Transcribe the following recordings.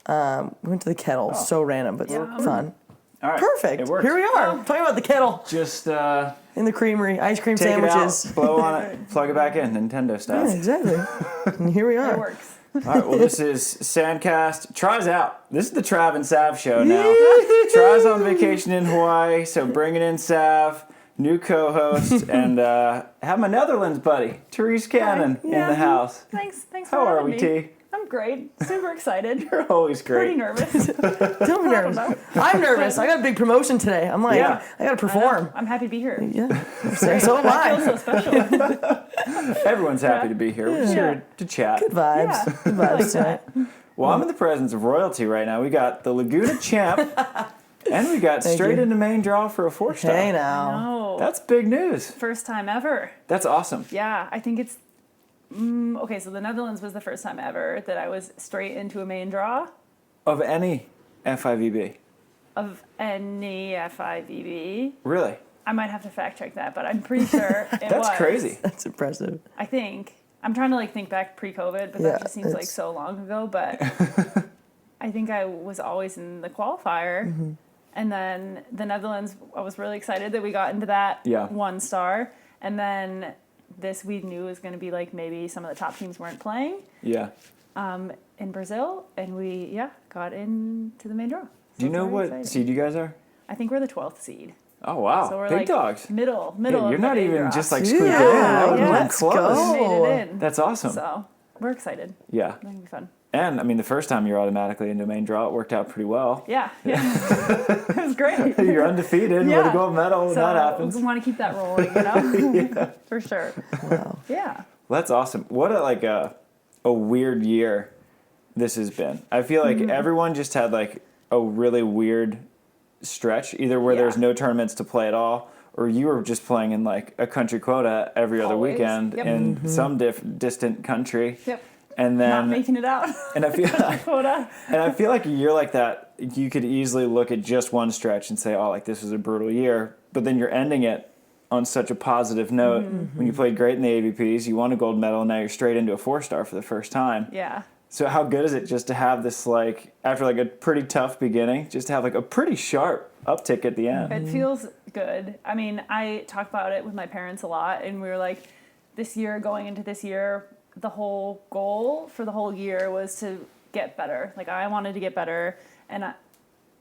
We went to the kettle. So random, but fun. All right. Perfect. It works. Here we are. Talking about the kettle. Just in the creamery. Ice cream take sandwiches. it out, blow on it, plug it back in, Nintendo style. Yeah, exactly. And here we are. It works. All right, well, this is SANDCAST. Tra's out. This is the Trav and Sav show now. Tra's on vacation in Hawaii, so bringing in Sav, new co-host, and have my Netherlands buddy, Terese Cannon, in the house. Thanks How for are having we, me. T? I'm great. Super excited. You're always Pretty great. nervous. Don't be nervous. I'm nervous. I got a big promotion today. I'm like, I got to perform. I'm happy to be here. Yeah. So am I feel I. so special. Everyone's happy to be here. We're just here to chat. Good vibes. Yeah. Good vibes tonight. Well, I'm in the presence of royalty right now. We got the Laguna champ, and we got straight into main draw for a 4-star. Hey now. No. That's big news. First time ever. That's awesome. Yeah, I think it's... okay, so the Netherlands was the first time ever that I was straight into a main draw. Of any FIVB. Of any FIVB. Really? I might have to fact check that, but I'm pretty sure it was. That's crazy. That's impressive. I think. I'm trying to think back pre-COVID, but that just seems like so long ago. But I think I was always in the qualifier. And then the Netherlands, I was really excited that we got into that 1 star. And then this we knew was going to be like maybe some of the top teams weren't playing. Yeah. In Brazil, and we got into the main draw. So Do you know what exciting. seed you guys are? I think we're the 12th seed. Oh wow, So we're big like dogs. Middle. Yeah, of you're the not main even draw. just like squeaked in. Yeah, That was yeah. even close. We made it in. That's awesome. So we're excited. Yeah. It's gonna be fun. And I mean, the first time you're automatically into main draw, it worked out pretty well. Yeah. It was great. You're undefeated with a gold medal when so that happens. we want to keep that rolling, you know? For sure. Wow. Yeah. Well, that's awesome. What a weird year this has been. I feel like everyone just had like a really weird stretch, either where there's no tournaments to play at all, or you were just playing in like a country quota every other Always. weekend in some distant country. Yep. And then Not making it out. And I feel Quota. and I feel like a year like that, you could easily look at just one stretch and say, oh, like this was a brutal year. But then you're ending it on such a positive note. When you played great in the AVPs, you won a gold medal, and now you're straight into a 4-star for the first time. Yeah. So how good is it just to have this, like, after like a pretty tough beginning, just to have like a pretty sharp uptick at the end? It feels good. I mean, I talk about it with my parents a lot, and we were like, going into this year, the whole goal for the whole year was to get better. Like, I wanted to get better, and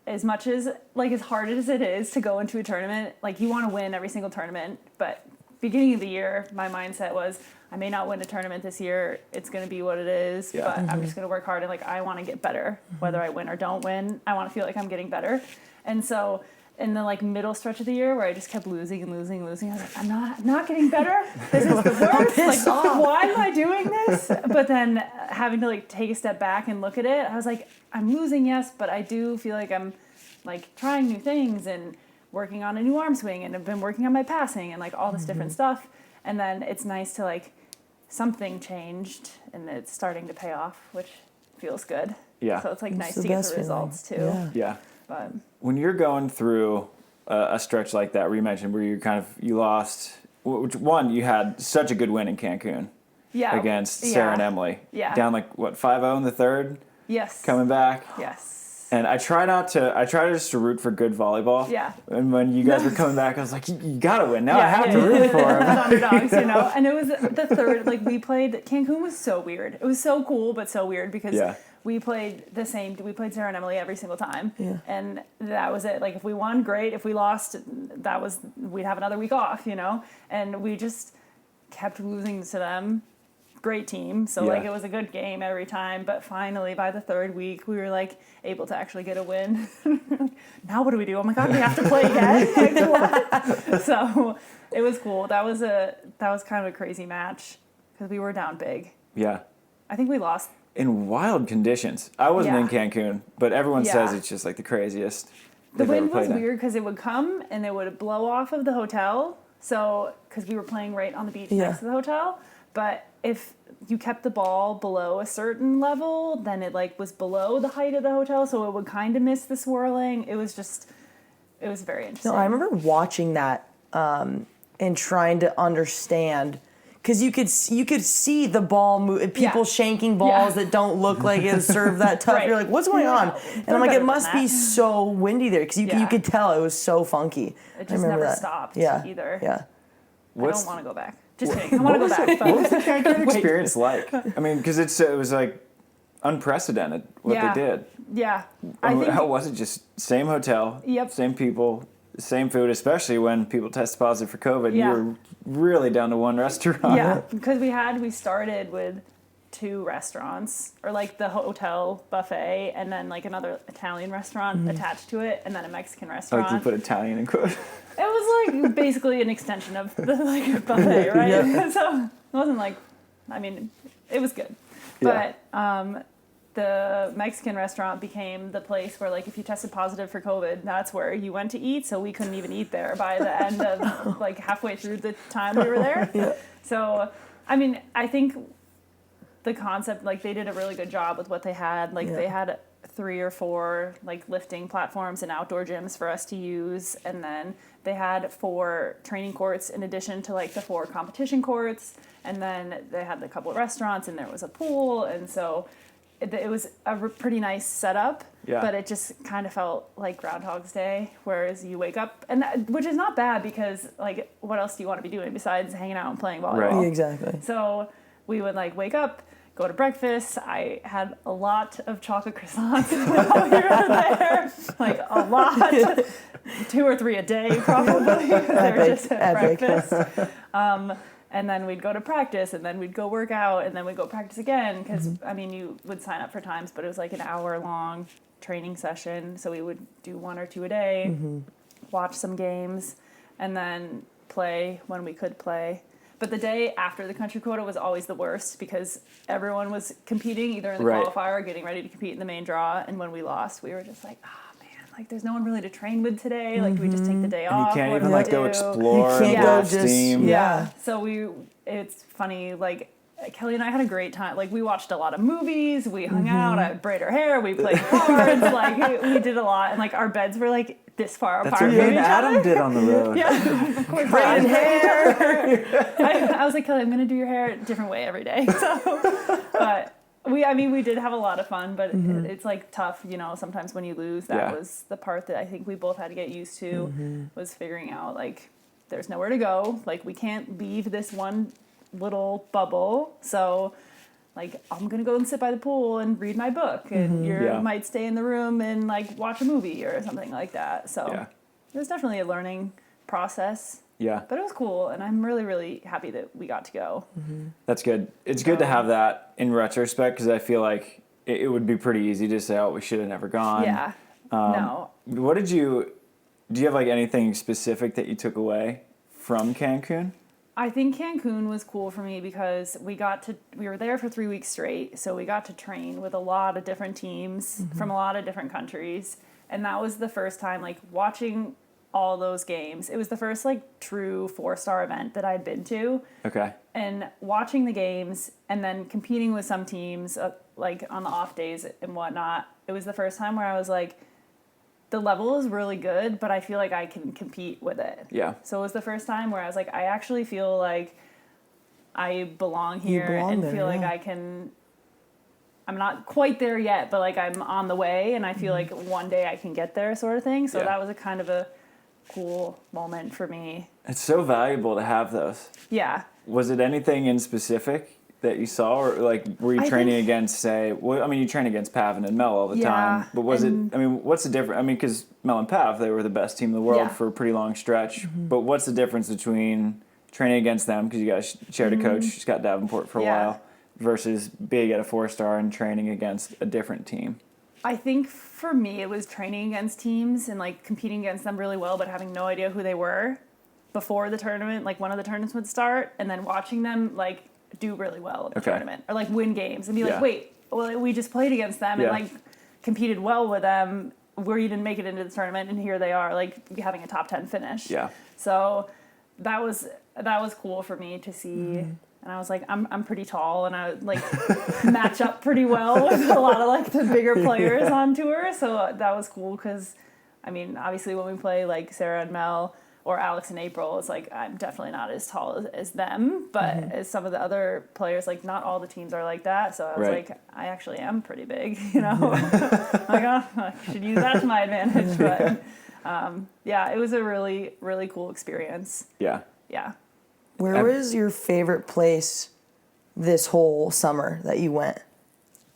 as much as, like, as hard as it is to go into a tournament, like, you want to win every single tournament, but beginning of the year, my mindset was, I may not win a tournament this year, it's going to be what it is, but I'm just going to work hard, and, like, I want to get better, whether I win or don't win. I want to feel like I'm getting better. And so in the like middle stretch of the year where I just kept losing, I was like, I'm not getting better. This is the worst. Like, why am I doing this? But then having to like take a step back and look at it, I was like, I'm losing, yes, but I do feel like I'm like trying new things and working on a new arm swing, and I've been working on my passing and like all this different stuff. And then it's nice to like something changed and it's starting to pay off, which feels good. Yeah. So it's like nice the to get best the results too. feeling. Yeah. But When you're going through a stretch like that, where you mentioned where you lost, which one, you had such a good win in Cancun against Sarah and Emily. Yeah. Down like, 5-0 in the third? Yes. Coming back? Yes. And I try just to root for good volleyball. Yeah. And when you guys were coming back, I was like, you gotta win. Now I have to root for them. Underdogs, you know. And it was the third, like we played, Cancun was so weird. It was so cool, but so weird because we played we played Sarah and Emily every single time. Yeah. And that was it. Like if we won, great. If we lost, we'd have another week off, you know. And we just kept losing to them. Great team, so like it was a good game every time, but finally by the third week we were like able to actually get a win. Now what do we do? Oh my god, we have to play again. Like, what? So it was cool. That was kind of a crazy match because we were down big. Yeah. I think we lost In wild conditions. I wasn't in Cancun, but everyone says it's just like the craziest. The wind was weird because it would come and it would blow off of the hotel. So because we were playing right on the beach next to the hotel, but if you kept the ball below a certain level, then it like was below the height of the hotel, so it would kind of miss the swirling. It was very interesting. No, I remember watching that and trying to understand, because you could see the ball move, people shanking balls that don't look like it served that tough. You're like, what's going on? And I'm like, it must be so windy there because you could tell it was so funky. It just never stopped either. Yeah. I don't want to go back. Just kidding. I want to go back. What was the Cancun experience like? I mean, because it was like unprecedented what they did. Yeah. How was it? Just same hotel, same people, same food, especially when people tested positive for COVID. Yeah. You were really down to one restaurant. Yeah, because we started with 2 restaurants, or like the hotel buffet, and then like another Italian restaurant attached to it, and then a Mexican restaurant. Like you put Italian in quote. It was like basically an extension of the like buffet, right? So it wasn't like, I mean, it was good, but the Mexican restaurant became the place where, like, if you tested positive for COVID, that's where you went to eat. So we couldn't even eat there by the end of, like, halfway through the time we were there. So, I mean, I think the concept, like, they did a really good job with what they had. Like, they had 3 or 4, like, lifting platforms and outdoor gyms for us to use. And then they had 4 training courts in addition to, like, the 4 competition courts. And then they had a couple of restaurants, and there was a pool. And so it was a pretty nice setup, but it just kind of felt like Groundhog's Day, whereas you wake up, which is not bad because, like, what else do you want to be doing besides hanging out and playing volleyball? Right. Exactly. So we would, like, wake up, go to breakfast. I had a lot of chocolate croissants while we were there, like a lot, 2 or 3 a day probably. They were just at breakfast. And then we'd go to practice, and then we'd go work out, and then we'd go practice again. Because, I mean, you would sign up for times, but it was like an hour-long training session. So we would do 1 or 2 a day, watch some games, and then play when we could play. But the day after the country quota was always the worst because everyone was competing either in the qualifier or getting ready to compete in the main draw. And when we lost, we were just like, like, there's no one really to train with today. Like, we just take the day off. And you can't even, like, go explore and blow steam. Yeah. So it's funny, like, Kelly and I had a great time. Like, we watched a lot of movies. We hung out. I would braid her hair. We played cards. Like, we did a lot. And, like, our beds were, like, this far apart from each other. That's what Adam did on the road. Braided hair. I was like, Kelly, I'm going to do your hair a different way every day. So, but we did have a lot of fun, but it's like tough, you know, sometimes when you lose. That was the part that I think we both had to get used to, was figuring out, like, there's nowhere to go. Like, we can't leave this one little bubble. So, like, I'm going to go and sit by the pool and read my book. And you might stay in the room and, like, watch a movie or something like that. So it was definitely a learning process. Yeah. But it was cool, and I'm really, really happy that we got to go. That's good. It's good to have that in retrospect because I feel like it would be pretty easy to say, oh, we should have never gone. Yeah. No. Do you have, like, anything specific that you took away from Cancun? I think Cancun was cool for me because we were there for 3 weeks straight, so we got to train with a lot of different teams from a lot of different countries. And that was the first time, like, watching all those games. It was the first, like, true 4-star event that I'd been to. Okay. And watching the games and then competing with some teams, like, on the off days and whatnot, it was the first time where I was like, the level is really good, but I feel like I can compete with it. Yeah. So it was the first time where I was like, I actually feel like I belong here and feel like I can. I'm not quite there yet, but, like, I'm on the way, and I feel like one day I can get there, sort of thing. So that was a kind of a cool moment for me. It's so valuable to have those. Yeah. Was it anything in specific that you saw, or, like, were you training against, say, well, I mean, you train against Pav and Mel all the time, but was it, I mean, what's the difference? I mean, because Mel and Pav, they were the best team in the world for a pretty long stretch, but what's the difference between training against them, because you guys shared a coach, Scott Davenport, for a while, versus being at a 4-star and training against a different team? I think for me, it was training against teams and, like, competing against them really well, but having no idea who they were before the tournament. Like, one of the tournaments would start, and then watching them, like, do really well at the tournament, or, like, win games and be like, wait, well, we just played against them and, like, competed well with them. We didn't make it into the tournament, and here they are, like, having a top 10 finish. Yeah. So that was cool for me to see. And I was like, I'm pretty tall, and I, like, match up pretty well with a lot of, like, the bigger players on tour. So that was cool because, I mean, obviously when we play, like, Sarah and Mel, or Alex and April, it's like, I'm definitely not as tall as them, but as some of the other players, like, not all the teams are like that. So I was like, I actually am pretty big, you know? Like, oh, I should use that to my advantage. But yeah, it was a really, really cool experience. Yeah. Yeah. Where was your favorite place this whole summer that you went?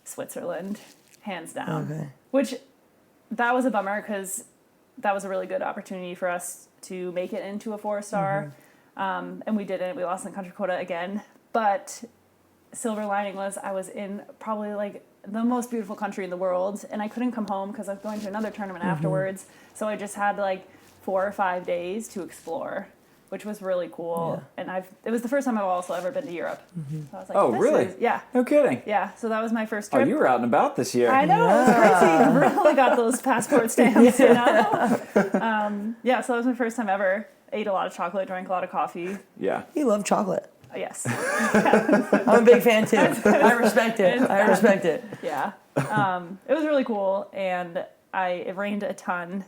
Switzerland, hands down. Okay. Which, that was a bummer because that was a really good opportunity for us to make it into a 4-star. And we didn't. We lost in the country quota again. But silver lining was I was in probably like the most beautiful country in the world, and I couldn't come home because I was going to another tournament afterwards. So I just had like 4 or 5 days to explore, which was really cool. And it was the first time I've also ever been to Europe. So I was like, Oh, really? Yeah. No kidding. Yeah, so that was my first Oh, trip. you were out and about this year. I know, it was crazy. Really got those passport stamps, you know? Yeah, so that was my first time ever. Ate a lot of chocolate, drank a lot of coffee. Yeah. You love chocolate. Yes. I'm a big fan too. I respect it. I respect it. Yeah. It was really cool, and it rained a ton,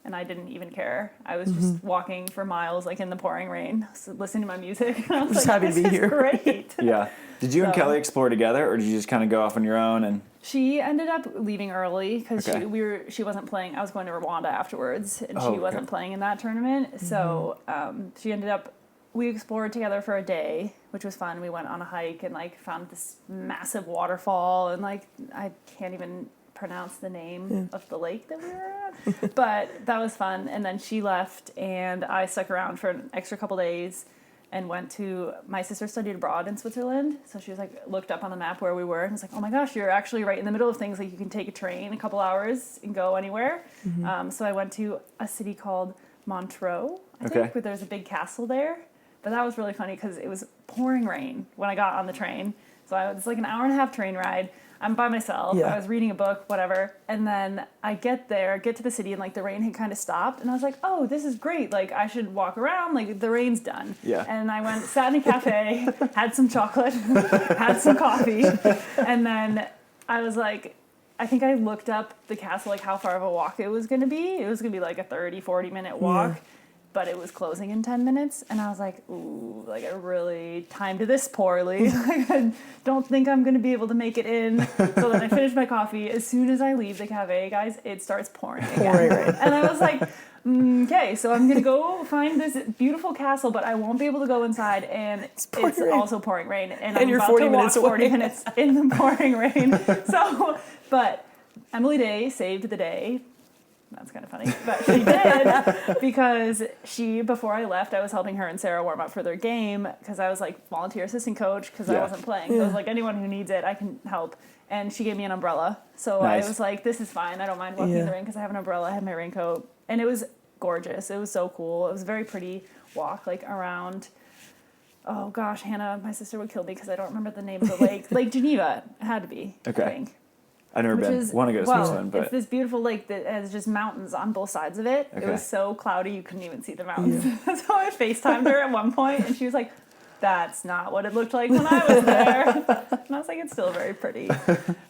and I didn't even care. I was just walking for miles, like in the pouring rain, listening to my music. And I was Just like, happy to this be is here. great. Yeah. Did you and So- Kelly explore together, or did you just kind of go off on your own? And She ended up leaving early because Okay. she wasn't playing. I was going to Rwanda afterwards, and Oh, she wasn't okay. playing in that tournament. So she ended up. We explored together for a day, which was fun. We went on a hike and like found this massive waterfall, and like I can't even pronounce the name of the lake that we were at, but that was fun. And then she left, and I stuck around for an extra couple days. And went to, my sister studied abroad in Switzerland, so she was like, looked up on the map where we were, and was like, oh my gosh, you're actually right in the middle of things, like you can take a train a couple hours and go anywhere. So I went to a city called Montreux, I think, where there's a big castle there. But that was really funny because it was pouring rain when I got on the train. So it's like an hour and a half train ride. I'm by myself. Yeah. I was reading a book, whatever. And then I get to the city, and like the rain had kind of stopped. And I was like, oh, this is great. Like I should walk around. Like the rain's done. Yeah. And I went, sat in a cafe, had some chocolate, had some coffee. And then I was like, I think I looked up the castle, like how far of a walk it was going to be. It was going to be like a 30, 40-minute walk. Yeah. But it was closing in 10 minutes, and I was like, ooh, like I really timed this poorly. Like, I don't think I'm going to be able to make it in. So then I finished my coffee. As soon as I leave the cafe, guys, it starts pouring again. And I was like, okay, so I'm going to go find this beautiful castle, but I won't be able to go inside, and it's also pouring rain. And I'm you're about 40 to walk minutes away. 40 minutes in the pouring rain. So, but Emily Day saved the day. That's kind of funny, but she did because before I left, I was helping her and Sarah warm up for their game because I was like volunteer assistant coach because I wasn't playing. So I was like, anyone who needs it, I can help. And she gave me an umbrella. So I was like, this is fine. I don't mind walking in the rain because I have an umbrella. I have my raincoat. And it was gorgeous. It was so cool. It was a very pretty walk, like around, oh gosh, Hannah, my sister would kill me because I don't remember the name of the lake. Lake Geneva. It had to be, I think. I've never been. Want to go to Switzerland, but it's this beautiful lake that has just mountains on both sides of it. It was so cloudy you couldn't even see the mountains. So I FaceTimed her at one point, and she was like, "That's not what it looked like when I was there." And I was like, "It's still very pretty."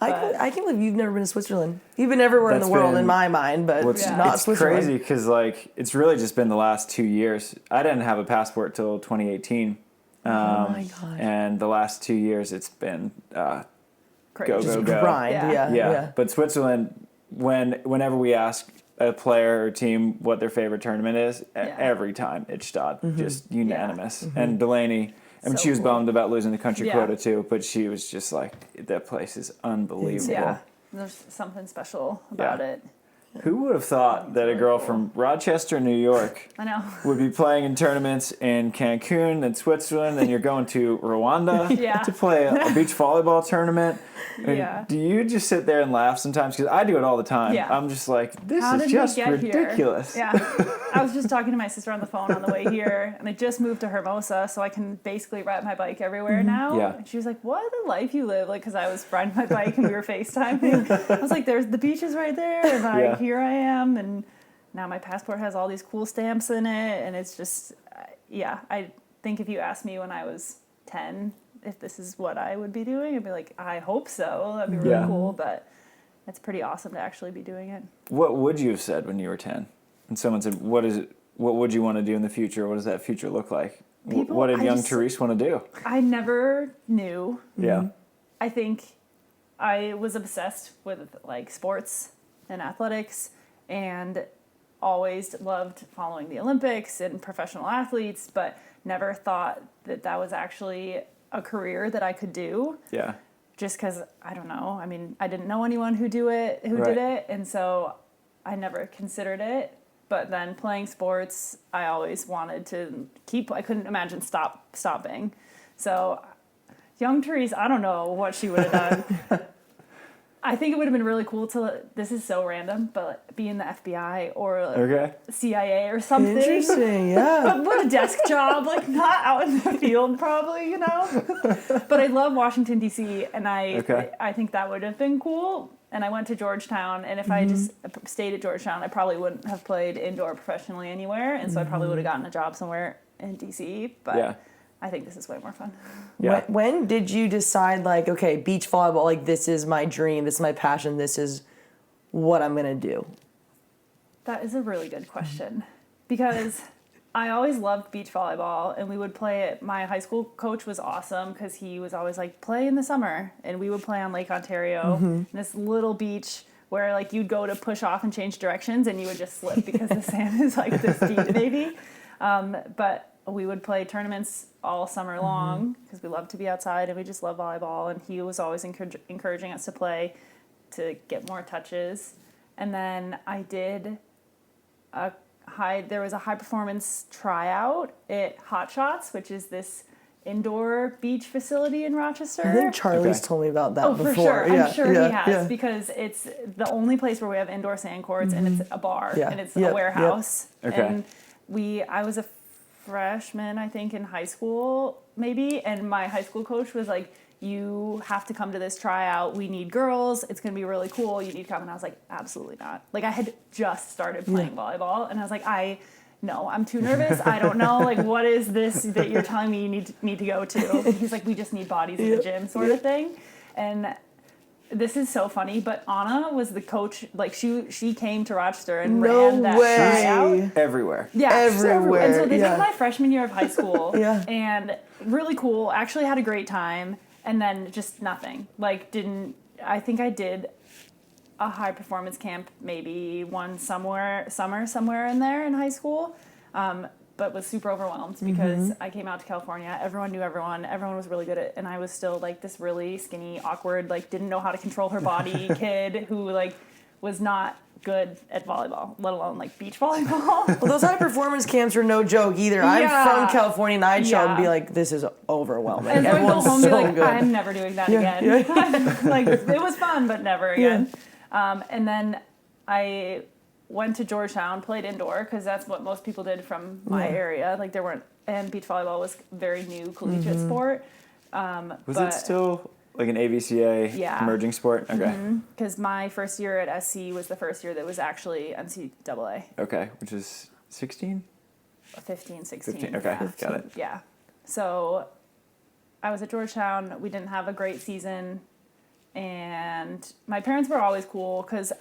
I can't believe you've never been to Switzerland. You've been everywhere in the world in my mind, but not it's Switzerland. crazy because like it's really just been the last 2 years. I didn't have a passport till 2018. Oh my gosh. And the last 2 years, it's been Crazy. go. Grind, yeah. But Switzerland, whenever we ask a player or team what their favorite tournament is, every time it's Stade, just unanimous. And Delaney, I mean, she was bummed about losing the country quota too, but she was just like, that place is unbelievable. Yeah, there's something special about it. Who would have thought that a girl from Rochester, New York, I know, would be playing in tournaments in Cancun and Switzerland, and you're going to Rwanda to play a beach volleyball tournament? And do you just sit there and laugh sometimes? Because I do it all the time. Yeah. I'm just like, this How is did just we get ridiculous. Here? Yeah, I was just talking to my sister on the phone on the way here, and I just moved to Hermosa, so I can basically ride my bike everywhere now. Yeah. And she was like, "What a life you live!" Like, because I was riding my bike and we were FaceTiming. I was like, "There's the beaches right there," and here I am, and now my passport has all these cool stamps in it, and it's just, I think if you asked me when I was 10 if this is what I would be doing, I'd be like, I hope so. That'd be really cool, but it's pretty awesome to actually be doing it. What would you have said when you were 10? And someone said, what is it? what would you want to do in the future? What does that future look like? People, what did young Terese want to do? I never knew. Yeah. I think I was obsessed with like sports and athletics and always loved following the Olympics and professional athletes, but never thought that that was actually a career that I could do. Yeah. Just because, I don't know, I mean, I didn't know anyone who did it, and so I never considered it. But then playing sports, I always wanted to I couldn't imagine stopping. So young Terese, I don't know what she would have done. I think it would have been really cool this is so random, but be in the FBI or CIA or something. Interesting, yeah. What a desk job, like not out in the field probably, you know? But I love Washington, D.C., and I think that would have been cool. And I went to Georgetown, and if I just stayed at Georgetown, I probably wouldn't have played indoor professionally anywhere, and so I probably would have gotten a job somewhere in D.C., but I think this is way more fun. Yeah. When did you decide, like, okay, beach volleyball, like, this is my dream, this is my passion, this is what I'm going to do? That is a really good question, because I always loved beach volleyball, and we would play it. My high school coach was awesome because he was always like, play in the summer, and we would play on Lake Ontario, in this little beach where like you'd go to push off and change directions, and you would just slip because the sand is like this deep, maybe. But we would play tournaments all summer long because we love to be outside and we just love volleyball. And he was always encouraging us to play to get more touches. And then I did there was a high performance tryout at Hot Shots, which is this indoor beach facility in Rochester. I think Charlie's told me about that before. For sure. Yeah, I'm sure he has because it's the only place where we have indoor sand courts and it's a bar and it's a warehouse. Okay. And I was a freshman, I think, in high school, maybe, and my high school coach was like, you have to come to this tryout. We need girls. It's going to be really cool. You need to come. And I was like, absolutely not. Like, I had just started playing volleyball, and I was like, no, I'm too nervous. I don't know. Like, what is this that you're telling me you need to go to? And he's like, we just need bodies in the gym sort of thing. And this is so funny, but Anna was the coach. Like, she came to Rochester and ran that tryout. Everywhere. Yeah, everywhere. And so this was my freshman year of high school. And really cool. Actually had a great time. And then just nothing. Like, I think I did a high performance camp maybe one summer somewhere in there in high school. But was super overwhelmed because I came out to California. Everyone knew everyone. Everyone was really good at it. And I was still like this really skinny, awkward, like didn't know how to control her body kid who like was not good at volleyball, let alone like beach volleyball. Well, those high performance camps were no joke either. I'm from California, and I'd show up and be like, this is overwhelming. And so I'd go home and be like, good. I'm never doing that again. Like, it was fun, but never again. And then I went to Georgetown, played indoor, because that's what most people did from my area. Like, and beach volleyball was very new collegiate sport. Was it still like an AVCA emerging sport? Okay. Because my first year at SC was the first year that was actually NCAA. Okay, which is 16? 15, 16. 15, okay, got it. Yeah. So I was at Georgetown. We didn't have a great season. And my parents were always cool because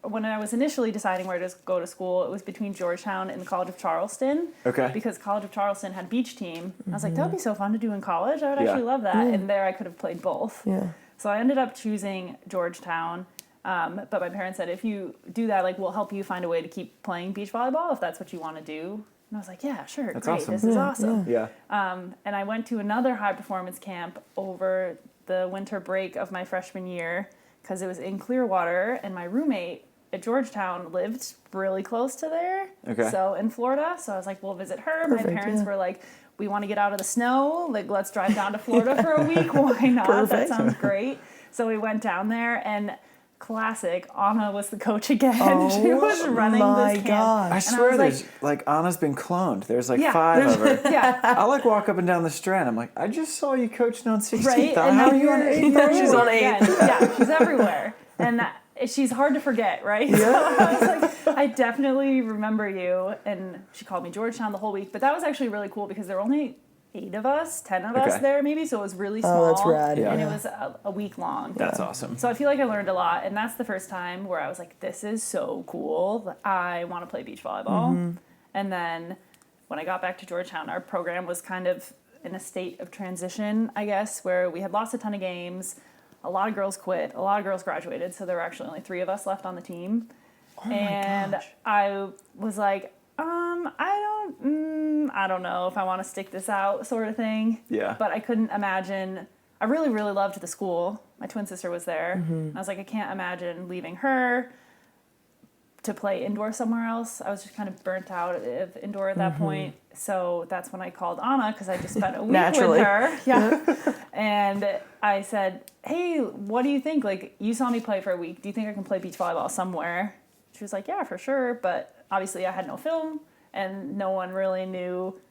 when I was initially deciding where to go to school, it was between Georgetown and the College of Charleston. Okay. Because College of Charleston had beach team. I was like, that would be so fun to do in college. I would actually love that. And there I could have played both. Yeah. So I ended up choosing Georgetown. But my parents said, if you do that, like, we'll help you find a way to keep playing beach volleyball if that's what you want to do. And I was like, yeah, sure. That's great. awesome. This is awesome. Yeah. And I went to another high performance camp over the winter break of my freshman year because it was in Clearwater, and my roommate at Georgetown lived really close to there. Okay. So in Florida. So I was like, we'll visit her. Perfect, my parents were like, we want to get out of the snow. Like, let's drive down to Florida for a week. Why not? Perfect. That sounds great. So we went down there, and classic, Anna was the coach again. She was running this camp. God. I swear there's like Anna's been cloned. There's like 5 of her. I like walk up and down the strand. I'm like, I just saw you coaching on 16th. Right? How are you on 8th? She's on 8th. Yeah, she's everywhere. And she's hard to forget, right? Yeah. So I was like, I definitely remember you. And she called me Georgetown the whole week. But that was actually really cool because there were only 10 of us there maybe, so it was really small. Oh, that's rad. And Yeah. it was a week long. That's awesome. So I feel like I learned a lot, and that's the first time where I was like, this is so cool. I want to play beach volleyball. And then when I got back to Georgetown, our program was kind of in a state of transition, I guess, where we had lost a ton of games. A lot of girls quit. A lot of girls graduated, so there were actually only 3 of us left on the team. Oh And my gosh. I was like, I don't know if I want to stick this out, sort of thing. Yeah. But I couldn't imagine. I really, really loved the school. My twin sister was there. I was like, I can't imagine leaving her to play indoor somewhere else. I was just kind of burnt out of indoor at that point. So that's when I called Anna, because I just spent a week Naturally. with her. Yeah. And I said, hey, what do you think? Like, you saw me play for a week. Do you think I can play beach volleyball somewhere? She was like, yeah, for sure. But obviously I had no film, and no one really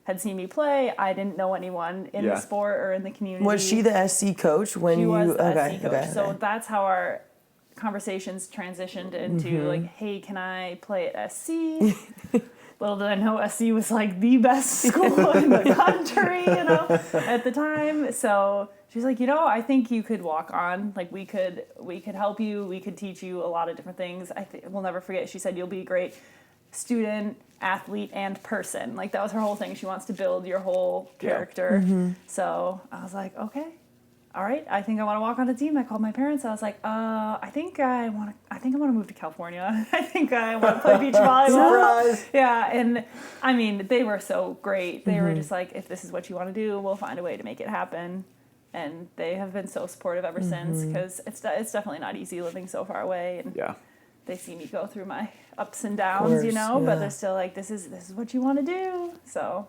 had seen me play. I didn't know anyone in the sport or in the community. Was she the SC coach when She you? was the SC coach. Okay. So that's how our conversations transitioned into like, hey, can I play at SC? Little did I know SC was like the best school in the country, at the time. So she's like, I think you could walk on. Like, we could help you. We could teach you a lot of different things. We'll never forget. She said, you'll be a great student, athlete, and person. Like, that was her whole thing. She wants to build your whole character. So I was like, okay. All right, I think I want to walk on a team. I called my parents. I was like, I think I want to move to California. I think I want to play beach volleyball. Surprise. Yeah, and I mean, they were so great. They were just like, if this is what you want to do, we'll find a way to make it happen. And they have been so supportive ever since, because it's definitely not easy living so far away. And they see me go through my ups and downs, but they're still like, this is what you want to do. So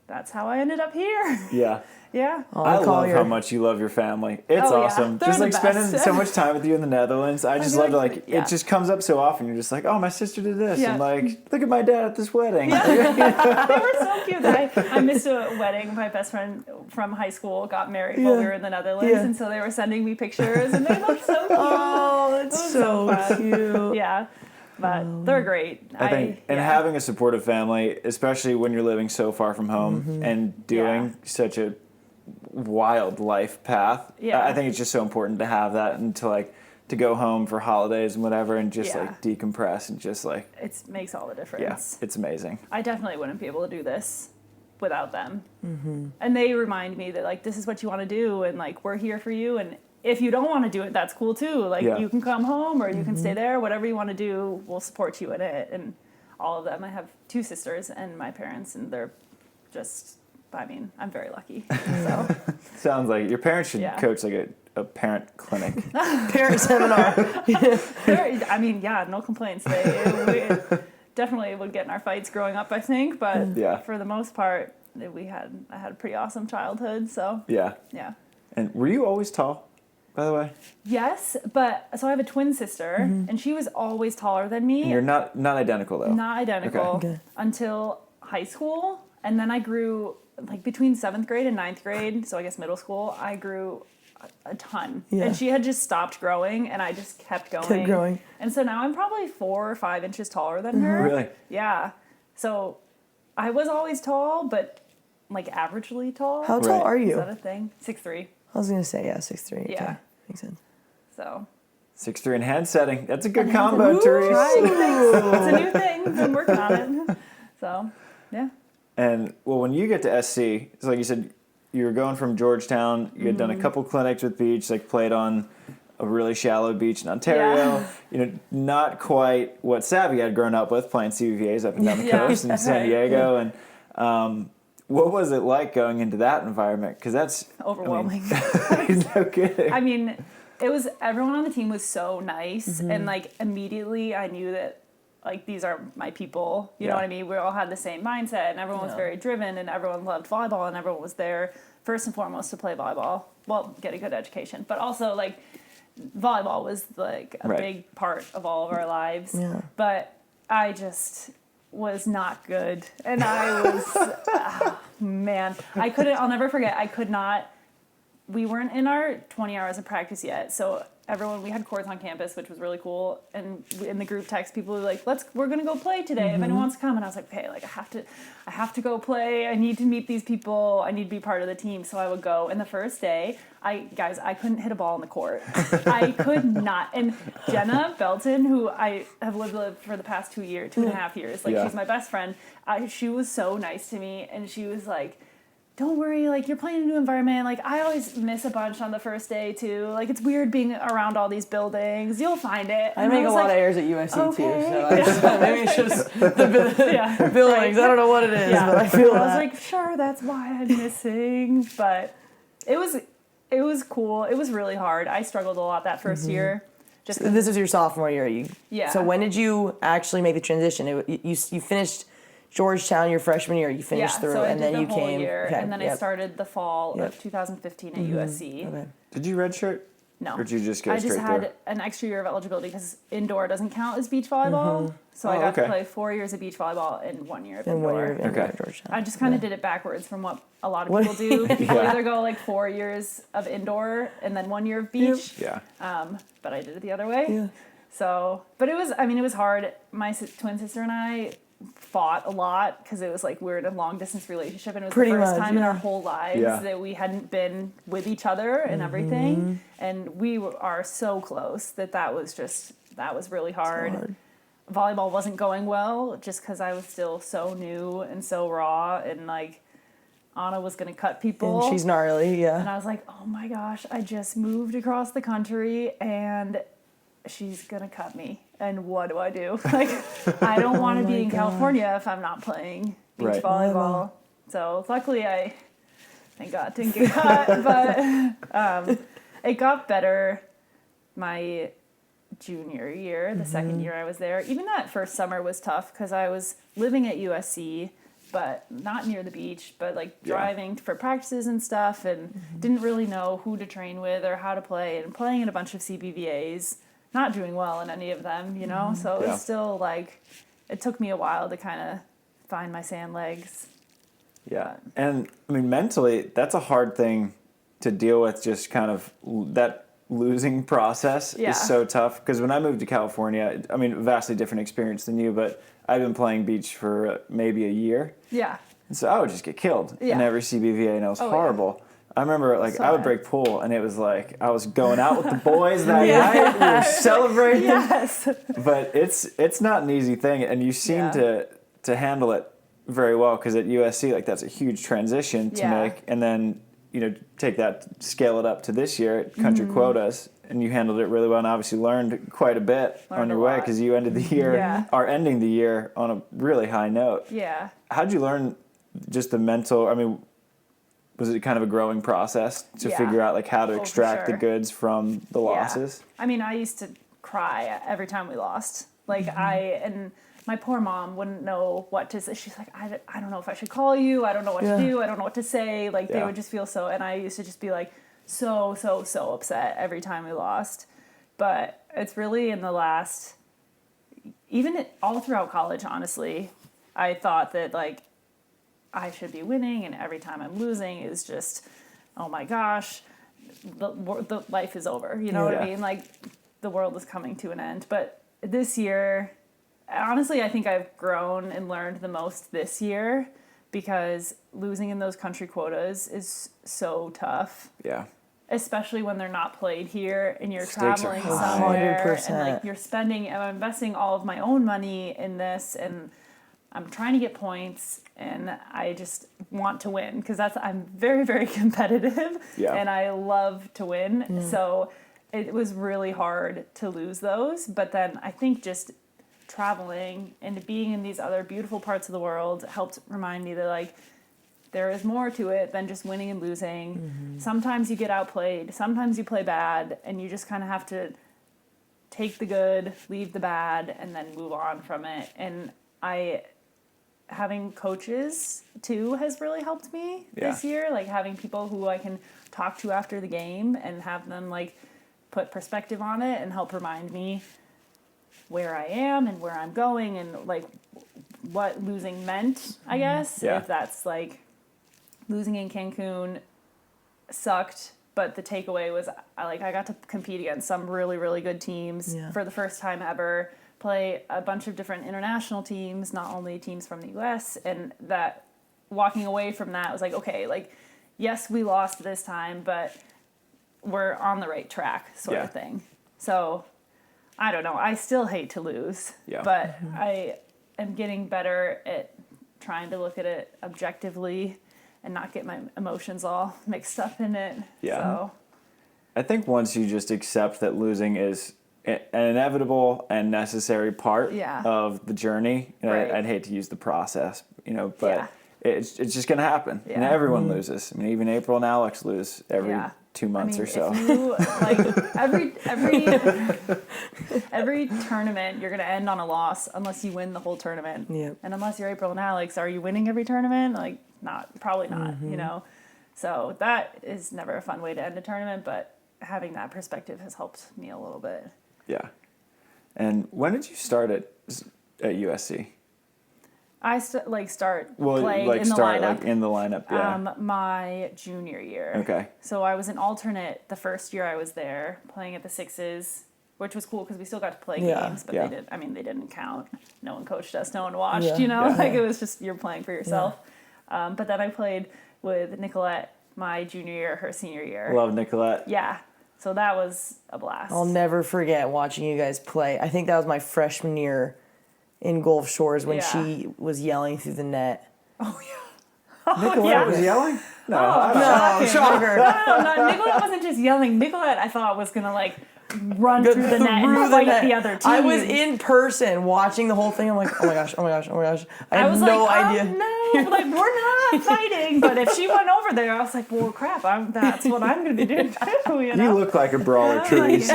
that's how I ended up here. Yeah. Yeah. Oh, I love Collier. how much you love your family. It's Oh, yeah. awesome. They're Just the like spending best. so much time with you in the Netherlands. I just feel love like- it. yeah. It just comes up so often. You're just like, oh, my sister did this. Yeah. And like, look at my dad at this wedding. They were so cute. I missed a wedding. My best friend from high school got married while we were in the Netherlands, and so they were sending me pictures, and they looked so cute. Oh, It that's was so fun. cute. Yeah, but they're great. I think, and having a supportive family, especially when you're living so far from home and doing such a wild life path, I think it's just so important to have that, and to go home for holidays and whatever, and just like decompress and just like, it makes all the difference. it's amazing. I definitely wouldn't be able to do this without them. And they remind me that like, this is what you want to do, and like, we're here for you, and if you don't want to do it, that's cool too. Like, you can come home or you can stay there. Whatever you want to do, we'll support you in it. And all of them. I have 2 sisters and my parents, and they're just, I'm very lucky. So Sounds like your parents should coach like a parent clinic. Parent seminar. No complaints. We definitely would get in our fights growing up, I think. But for the most part, I had a pretty awesome childhood. So Yeah. And were you always tall, by the way? Yes, but so I have a twin sister, and she was always taller than me. And you're not identical though. Not identical Okay. until high school, and then I grew like between 7th grade and 9th grade. So I guess middle school, I grew a ton, and she had just stopped growing, and I just kept going. Kept growing. And so now I'm probably 4 or 5 inches taller than her. Really? Yeah. So I was always tall, but like averagely tall. How tall are Is you? that a thing? 6'3". I was gonna say 6'3". Yeah. Okay. Makes sense. So 6'3" and hand setting. That's a good combo, Terese. right, it's a new thing. Been working on it. So yeah. And well, when you get to SC, it's like you said, you were going from Georgetown. You had done a couple clinics with beach, like played on a really shallow beach in Ontario. Yeah. Not quite what Savvy had grown up with, playing CVVAs up and down the coast in San Diego. And what was it like going into that environment? Because that's Overwhelming. No kidding. Everyone on the team was so nice, and like immediately I knew that like these are my people. You know what I mean? We all had the same mindset, and everyone was very driven, and everyone loved volleyball, and everyone was there first and foremost to play volleyball. Well, get a good education, but also like volleyball was like a big part of all of our lives. Yeah. But I just was not good, and I was man, I'll never forget. We weren't in our 20 hours of practice yet, so we had courts on campus, which was really cool. And in the group text, people were like, we're going to go play today if anyone wants to come. And I was like, okay, like I have to go play. I need to meet these people. I need to be part of the team. So I would go. And the first day, I couldn't hit a ball in the court. I could not. And Jenna Belton, who I have lived with for the past 2.5 years, like she's my best friend. She was so nice to me. And she was like, don't worry, like, you're playing in a new environment. Like, I always miss a bunch on the first day, too. Like, it's weird being around all these buildings. You'll find it. I make a lot of errors at USC, too. So maybe it's just the buildings. I don't know what it is, but I feel that. I was like, sure, that's why I'm missing. But it was cool. It was really hard. I struggled a lot that first year. This was your sophomore year. So when did you actually make the transition? You finished Georgetown your freshman year, you finished through, so and then you whole came. Year, and then I started the fall of 2015 at USC. Okay. Did you redshirt? No. Or did you just go straight through? I just had an extra year of eligibility because indoor doesn't count as beach volleyball. So I got to play 4 years of beach volleyball and 1 year of indoor. 1 year of indoor at Georgetown. I just kind of did it backwards from what a lot of people do. People either go like 4 years of indoor and then 1 year of beach. Yeah. But I did it the other way. Yeah. So, but it was hard. My twin sister and I fought a lot because it was like we were in a long distance relationship, and it was the first time in our whole lives that we hadn't been with each other and everything, and we are so close that was really hard. Volleyball wasn't going well just because I was still so new and so raw, and like Anna was going to cut people. And she's gnarly, And I was like, oh my gosh, I just moved across the country and she's going to cut me. And what do I do? Like, I don't want to be in California if I'm not playing beach volleyball. So luckily thank God, didn't get cut. But it got better my junior year, the second year I was there. Even that first summer was tough because I was living at USC, but not near the beach, but like driving for practices and stuff, and didn't really know who to train with or how to play, and playing in a bunch of CBVAs. Not doing well in any of them, you know? So it was still like, it took me a while to kind of find my sand legs. Yeah. And I mean, mentally, that's a hard thing to deal with. Just kind of that losing process is so tough. Because when I moved to California, I mean, vastly different experience than you, but I've been playing beach for maybe a year. Yeah. And so I would just get killed in every CBVA, and it was horrible. Yeah. I remember, like, I would break pool, and it was like I was going out with the boys that night. We were celebrating. Yes. But it's not an easy thing, and you seem to handle it very well, because at USC, like, that's a huge transition to make, and then, you know, take that, scale it up to this year at country quotas, and you handled it really well, and obviously learned quite a bit on your way, because you ended the year, are ending the year on a really high note. Yeah. How'd you learn just the mental, I mean, was it kind of a growing process to figure out like how to extract the goods from the losses? I mean, I used to cry every time we lost. Like and my poor mom wouldn't know what to say. She's like, I don't know if I should call you. I don't know what to do. I don't know what to say. Like they would just feel so, and I used to just be like so upset every time we lost. But it's really in the last, even all throughout college, honestly, I thought that like, I should be winning, and every time I'm losing is just, oh my gosh, the life is over. You know what I mean? Like, the world is coming to an end. But this year, honestly, I think I've grown and learned the most this year, because losing in those country quotas is so tough. Yeah. Especially when they're not played here and you're traveling somewhere 100%. And like I'm investing all of my own money in this, and I'm trying to get points, and I just want to win, because I'm very, very competitive, and I love to win. So it was really hard to lose those. But then I think just traveling and being in these other beautiful parts of the world helped remind me that like there is more to it than just winning and losing. Sometimes you get outplayed, sometimes you play bad, and you just kind of have to take the good, leave the bad, and then move on from it. And having coaches too has really helped me this year. Like having people who I can talk to after the game and have them like put perspective on it and help remind me where I am and where I'm going and like what losing meant, I guess. If that's like losing in Cancun sucked, But the takeaway was I got to compete against some really, really good teams for the first time ever, play a bunch of different international teams, not only teams from the U.S., and that walking away from that was like, okay, like, yes, we lost this time, but we're on the right track sort of thing. So I don't know. I still hate to lose, but I am getting better at trying to look at it objectively and not get my emotions all mixed up in it. Yeah. So I think once you just accept that losing is an inevitable and necessary part of the journey, I'd hate to use the process, but it's just going to happen. And everyone loses. I mean, even April and Alex lose every 2 months or so. If you, every tournament, you're going to end on a loss unless you win the whole tournament. Yep. And unless you're April and Alex, are you winning every tournament? Like, probably not, So that is never a fun way to end a tournament, but having that perspective has helped me a little bit. Yeah. And when did you start at USC? I start playing in the lineup. In the lineup, yeah. My junior year. Okay. So I was an alternate the first year I was there, playing at the sixes, which was cool because we still got to play games, but they didn't count. No one coached us, no one watched, Like it was just you're playing for yourself. Yeah. But then I played with Nicolette my junior year, her senior year. Love Nicolette. Yeah. So that was a blast. I'll never forget watching you guys play. I think that was my freshman year in Gulf Shores when she was yelling through the net. Oh, yeah. Nicolette was yelling? No, shocker. No, Nicolette wasn't just yelling. Nicolette, I thought, was going to, run through the net and fight the other team. I was in person watching the whole thing. I'm like, oh my gosh. I had no idea. No, we're not fighting. But if she went over there, I was like, well, crap, that's what I'm going to be doing too, You look like a brawler, Terese.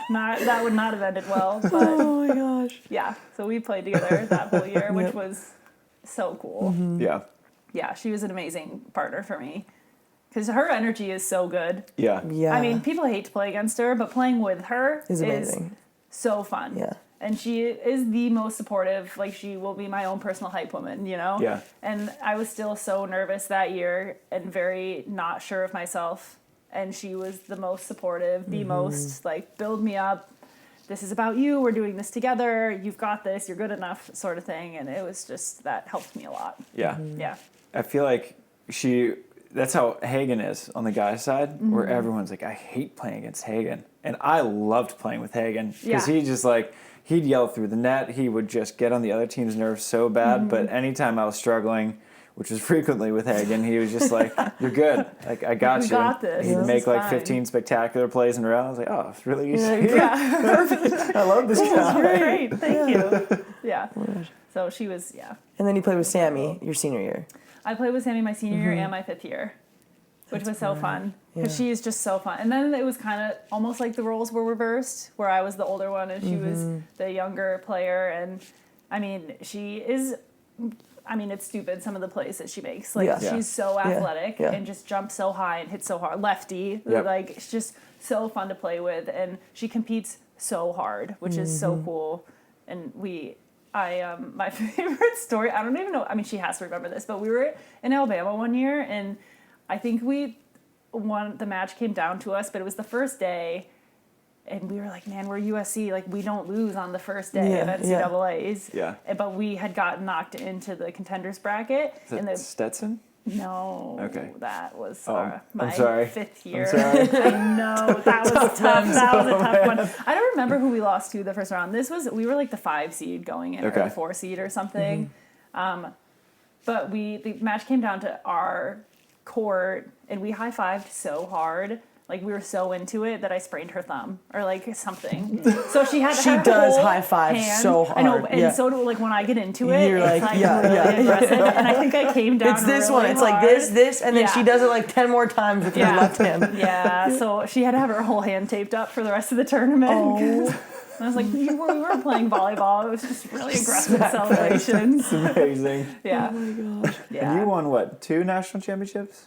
That would not have ended well. But, oh my gosh. Yeah, so we played together that whole year, which was so cool. Mm-hmm. Yeah. Yeah, she was an amazing partner for me. Because her energy is so good. Yeah. I mean, people hate to play against her, but playing with her is so fun. Yeah. And she is the most supportive. She will be my own personal hype woman, Yeah. And I was still so nervous that year and very not sure of myself. And she was the most supportive, the most, build me up. This is about you. We're doing this together. You've got this. You're good enough sort of thing. And it was just, that helped me a lot. Yeah. Mm-hmm. Yeah. I feel like that's how Hagen is on the guy's side, where everyone's like, I hate playing against Hagen. And I loved playing with Hagen because he just he'd yell through the net. He would just get on the other team's nerves so bad. But anytime I was struggling, which was frequently with Hagen, he was just like, you're good. I got you. Got this. He'd make 15 spectacular plays in a row. I was like, oh, it's really easy. Perfect. I love this guy. Great. Thank you. Yeah. So she was, And then you played with Sammy your senior year. I played with Sammy my senior year and my fifth year, which was so fun because she is just so fun. And then it was kind of almost like the roles were reversed, where I was the older one and she was the younger player. And I mean, it's stupid some of the plays that she makes. She's so athletic and just jumps so high and hits so hard. Lefty, it's just so fun to play with, and she competes so hard, which is so cool. And my favorite story, I don't even know, I mean, she has to remember this, but we were in Alabama one year, and I think the match came down to us, but it was the first day, and we were like, man, we're USC, we don't lose on the first day of NCAAs. Yeah. But we had gotten knocked into the contenders bracket. Is that Stetson? No. Okay. That was I'm sorry. Fifth year. I'm sorry. I know. That was tough. That was a tough one. I don't remember who we lost to the first round. We were the 5 seed going in, or the 4 seed or something. But the match came down to our court, and we high-fived so hard. We were so into it that I sprained her thumb or something. So she had She does high five so hard. I know, and so do when I get into it, you're it's really aggressive. And I think I came down. It's this really one. It's hard. this, and then she does it 10 more times with her left hand. Yeah. So she had to have her whole hand taped up for the rest of the tournament. And I was like, we weren't playing volleyball. It was just really aggressive celebrations. It's amazing. Yeah. Oh my gosh. Yeah. And you won 2 national championships?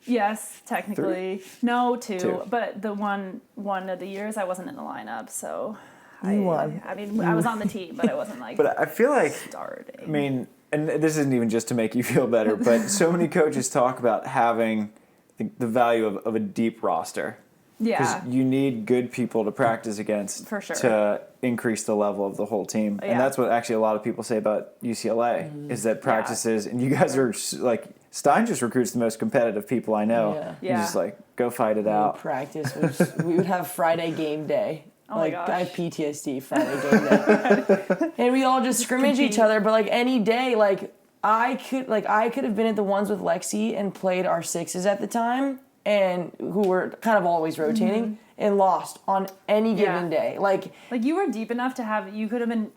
Yes, technically. 3? No, 2. But the one of the years I wasn't in the lineup, so you won. I mean, I was on the team, but it wasn't But I feel like starting. I mean, and this isn't even just to make you feel better, but so many coaches talk about having the value of a deep roster. Yeah. Because you need good people to practice against For sure. to increase the level of the whole team. Yeah. And that's what actually a lot of people say about UCLA is that practices, and you guys are like, Stein just recruits the most competitive people I know. Yeah. Yeah. He's just like, go fight it out. Practice, we would have Friday game day. Oh my gosh. I have PTSD Friday game day. And we all just scrimmage each other, but like any day, like I could have been at the ones with Lexi and played our sixes at the time, and who were kind of always rotating and lost on any given day. Like you were deep enough to you could have been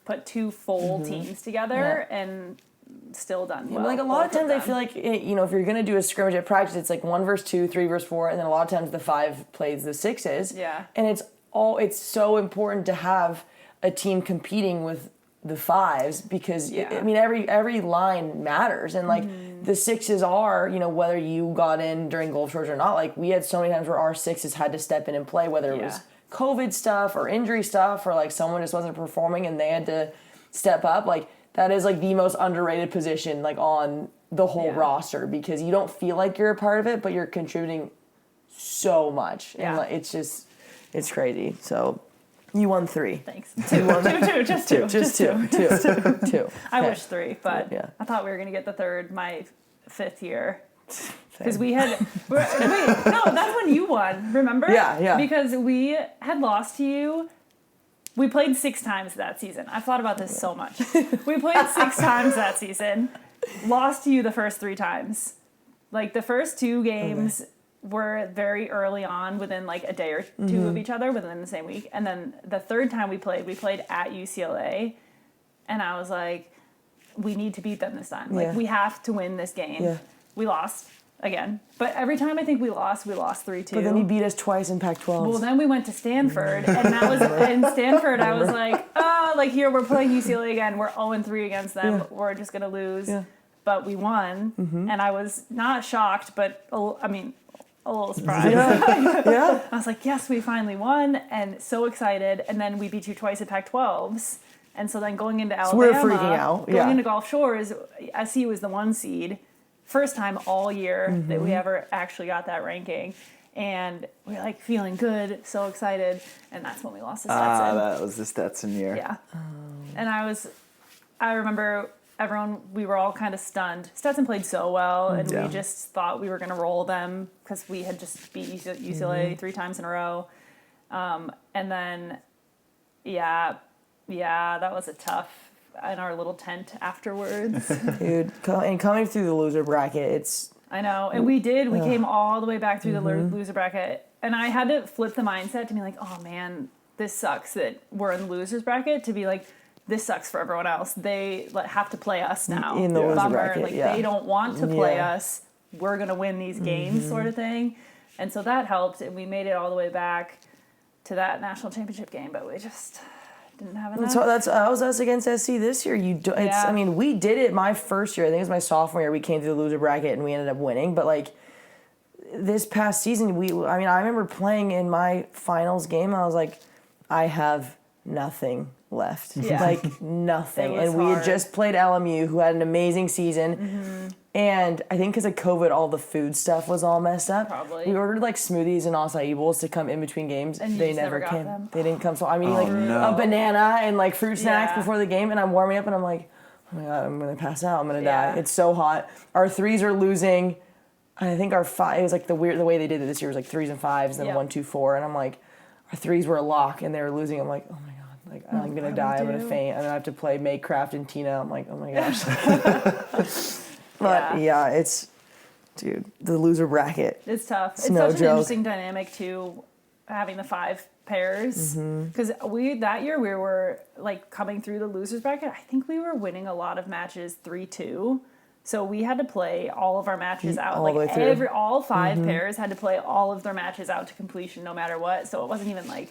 put two full teams together and still done well. But like a lot of times I feel like, you know, if you're going to do a scrimmage at practice, it's like 1 versus 2, 3 versus 4, and then a lot of times the 5 plays the 6s. Yeah. And it's so important to have a team competing with the 5s because I mean every line matters, and like the 6s are, you know, whether you got in during Gulf Shores or not, like we had so many times where our 6s had to step in and play, whether it was COVID stuff or injury stuff or like someone just wasn't performing and they had to step up. Like that is like the most underrated position like on the whole roster, because you don't feel like you're a part of it, but you're contributing so much. And like, it's crazy. So you won 3. Thanks. Two, just two. Just two. I wish 3, but I thought we were going to get the 3rd my 5th year. Because we had... no, that's when you won, remember? Yeah. Because we had lost to you. We played 6 times that season. I've thought about this so much. We played 6 times that season. Lost to you the first 3 times. Like, the first 2 games... were very early on, within like a day or 2 of each other, within the same week. And then the 3rd time we played at UCLA, and I was like, we need to beat them this time. Like, we have to win this game. Yeah. We lost again. But every time I think we lost 3-2. But then you beat us twice in Pac-12. Well, then we went to Stanford, and that was in Stanford. I was like, here we're playing UCLA again. We're 0-3 against them. Yeah. We're just gonna lose. Yeah. But we won, and I was not shocked, but a little surprised. Yeah. I was like, yes, we finally won, and so excited. And then we beat you twice at Pac-12s. And so then going into Alabama, so we're freaking out. Going into Gulf Shores, SC was the 1 seed. First time all year that we ever actually got that ranking. And we were like feeling good, so excited. And that's when we lost to Stetson. That was the Stetson year. Yeah. And I remember we were all kind of stunned. Stetson played so well, and we just thought we were going to roll them because we had just beat UCLA 3 times in a row. And then, that was a tough in our little tent afterwards. Dude, and coming through the loser bracket, I know, and we did. We came all the way back through the loser bracket, and I had to flip the mindset to be like, oh man, this sucks that we're in the losers bracket, to be like, this sucks for everyone else. They have to play us now. In the loser bracket, They don't want to play us. We're going to win these games, sort of thing. And so that helped, and we made it all the way back to that national championship game, but we just didn't have enough. So that was us against SC this year. I mean, we did it my first year. I think it was my sophomore year. We came through the loser bracket, and we ended up winning. But, like, this past season, I remember playing in my finals game, and I was like, I have nothing left. Like nothing. And we had just played LMU, who had an amazing season. And I think because of COVID, all the food stuff was all messed up. Probably. We ordered like smoothies and acai bowls to come in between games. And they never came. They didn't come. So I'm eating a banana and like fruit snacks before the game, and I'm warming up, and I'm like, oh my God, I'm gonna pass out. I'm gonna die. It's so hot. Our 3s are losing. I think our 5. It was like the way they did it this year was like 3s and 5s, then 1, 2, 4, and I'm like, our 3s were a lock, and they were losing. I'm like, oh my God. Like, I'm going to die. I'm going to faint. I'm going to have to play Maycraft and Tina. I'm like, oh my gosh. But it's, dude, the loser bracket. It's tough. It's no such joke. an interesting dynamic, too, having the 5 pairs. Because that year we were, like, coming through the losers bracket. I think we were winning a lot of matches 3-2. So we had to play all of our matches out. All 5 pairs had to play all of their matches out to completion no matter what. So it wasn't even like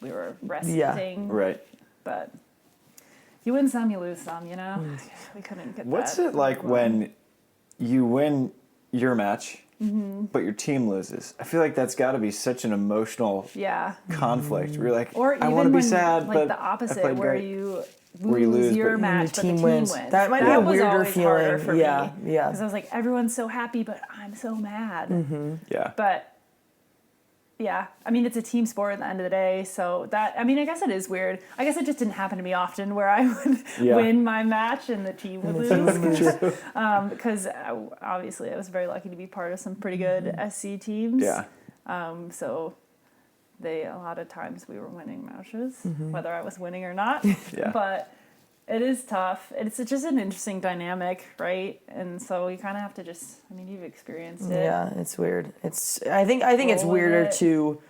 we were resting. Yeah, right. But you win some, you lose some, you know? We couldn't get What's it like when you win your match but your team loses. I feel like that's got to be such an emotional conflict. Where you're like, or even I want to be when, sad, like but the opposite, I played where great. you Where you lose, your but match, but the team wins. That might be a was weirder always harder feeling. for Yeah, me. yeah. Because I was like, everyone's so happy, but I'm so mad. Yeah. But yeah, I mean, it's a team sport at the end of the day. So that, I mean, I guess it is weird. I guess it just didn't happen to me often where I would win my match and the team would lose. Because obviously I was very lucky to be part of some pretty good SC teams. Yeah. So a lot of times we were winning matches, whether I was winning or not. But it is tough. It's just an interesting dynamic, right? And so you kind of have to you've experienced it. Yeah, it's weird. I think it's weirder too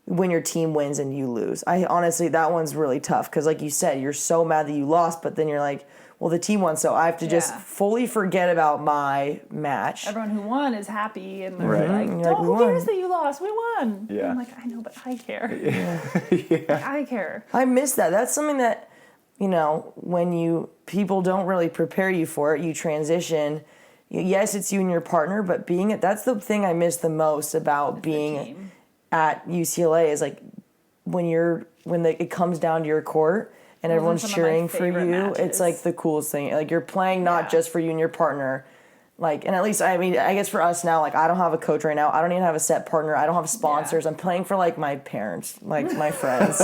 when your team wins and you lose. I honestly, that one's really tough because, like you said, you're so mad that you lost, but then you're like, well, the team won, so I have to just fully forget about my match. Everyone who won is happy, and they're Right. like, who cares that you lost? We won. Yeah. And I'm like, I know, but I care. Yeah. Like, I care. I miss that. That's something that, when people don't really prepare you for it, you transition. Yes, it's you and your partner, but that's the thing I miss the most about being at UCLA is like when it comes down to your court and everyone's cheering for you. Matches. It's like the coolest thing. Like you're playing not just for you and your partner. Like, and at least, I guess for us now, like I don't have a coach right now. I don't even have a set partner. I don't have sponsors. I'm playing for like my parents, like my friends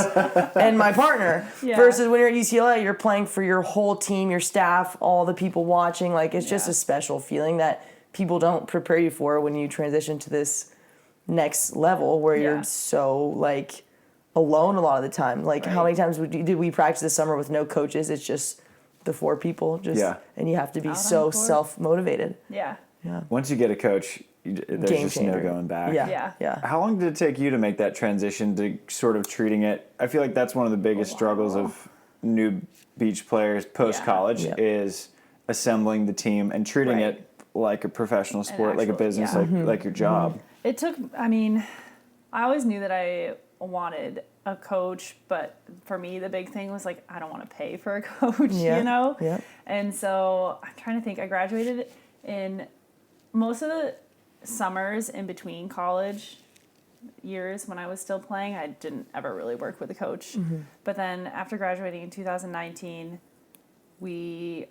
and my partner versus when you're at UCLA, you're playing for your whole team, your staff, all the people watching. Like it's just a special feeling that people don't prepare you for when you transition to this next level where you're so like alone a lot of the time. Like how many times did we practice this summer with no coaches? It's just the 4 people and you have to be so self-motivated. Yeah. Once you get a coach, there's Game just changer. no going back. Yeah. How long did it take you to make that transition to sort of treating it? I feel like that's one of the biggest struggles of new beach players post-college is assembling the team and treating it like a professional sport, like a business, like your job. It took, I always knew that I wanted a coach, but for me the big thing was like I don't want to pay for a coach, and so I'm trying to think. I graduated in most of the summers in between college years when I was still playing. I didn't ever really work with a coach, but then after graduating in 2019 I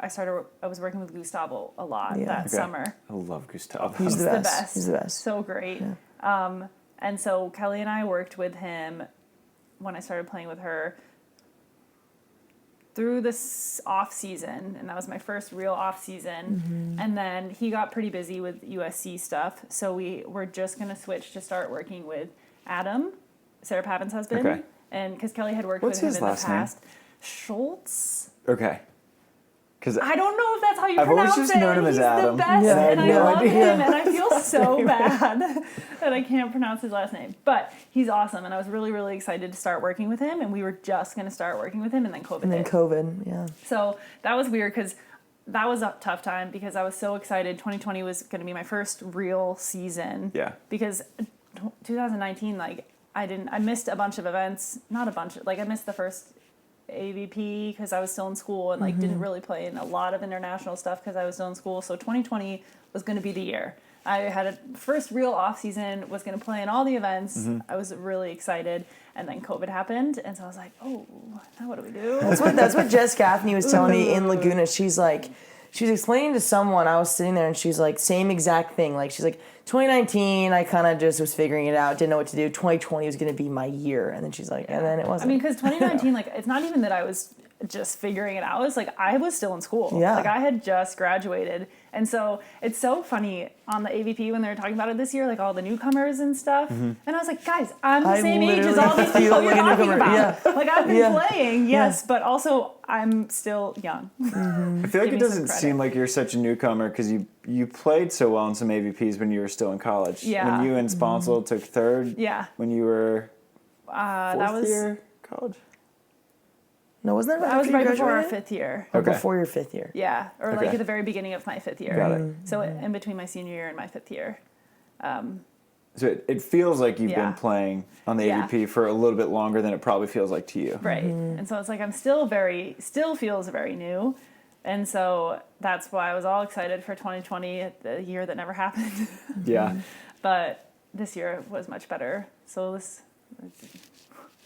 was working with Gustavo a lot that summer. I love Gustavo. He's the best. He's the best. So great. And so Kelly and I worked with him when I started playing with her through this off season, and that was my first real off season. And then he got pretty busy with USC stuff, so we were just going to switch to start working with Adam, Sarah Pavin's husband, and because Kelly had worked with him in the past. Schultz. Okay. I don't know if that's how you I've pronounce always it. just known him as He's Adam. the best, and I love him, and I feel so Same. bad that I can't pronounce his last name. But he's awesome, and I was really, really excited to start working with him, and we were just going to start working with him, and then COVID hit. So that was weird, because that was a tough time, because I was so excited. 2020 was going to be my first real season. Yeah. Because 2019, like, I missed a bunch of events. Not a bunch, like, I missed the first AVP because I was still in school and like didn't really play in a lot of international stuff because I was still in school. So 2020 was going to be the year. I had a first real off season, was going to play in all the events. I was really excited, and then COVID happened, and so I was like, oh, now what do we do? That's what Jess Gaffney was telling me in Laguna. She was explaining to someone, I was sitting there and she's like, same exact thing. Like, she's like, 2019, I kind of just was figuring it out, didn't know what to do. 2020 was going to be my year. And then she's like, and then it wasn't. I mean, because 2019, like, it's not even that I was just figuring it out. It's like I was still in school. Yeah. Like, I had just graduated. And so it's so funny on the AVP when they were talking about it this year, like all the newcomers and stuff. And I was like, guys, I'm the same age as all these people you're talking about. Like, I've been playing, but also I'm still young. I feel like it doesn't seem like you're such a newcomer because you played so well in some AVPs when you were still in college. Yeah. When you and Sponsel took third. Yeah. When you were that was year college. No, wasn't that I was right before our graduated? 5th year. Or before your 5th year. Yeah, or like at the very beginning of my 5th year. Got it. So in between my senior year and my 5th year. So it feels like you've been playing on the AVP for a little bit longer than it probably feels like to you. Right. And so it's like I'm still feels very new. And so that's why I was all excited for 2020, the year that never happened. Yeah. But this year was much better. So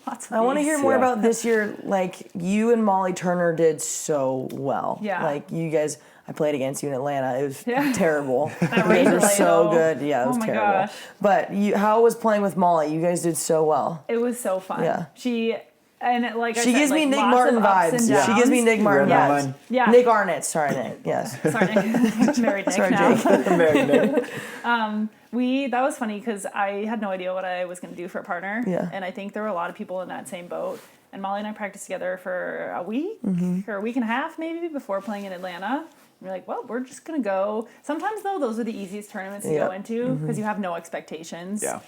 lots of I want to hear more Yeah. about this year. Like, you and Molly Turner did so well. Yeah. Like, you guys, I played against you in Atlanta. It was Yeah. terrible. You That guys rain were delay, so though. good. Yeah, it was Oh my terrible. gosh. But how was playing with Molly? You guys did so well. It was so fun. Yeah. She She gives me Nick Martin vibes. Yeah. She gives me Nick Martin Yeah. vibes. Yeah. Nick Arnett. Sorry, Nick. Yes. Sorry, Nick. Married Nick Sorry, now. Jake. Married Nick. That was funny because I had no idea what I was going to do for a partner. Yeah. And I think there were a lot of people in that same boat. And Molly and I practiced together for a week or a week and a half maybe before playing in Atlanta. And we're like, well, we're just going to go. Sometimes, though, those are the easiest tournaments to go into because you have no expectations. Yeah.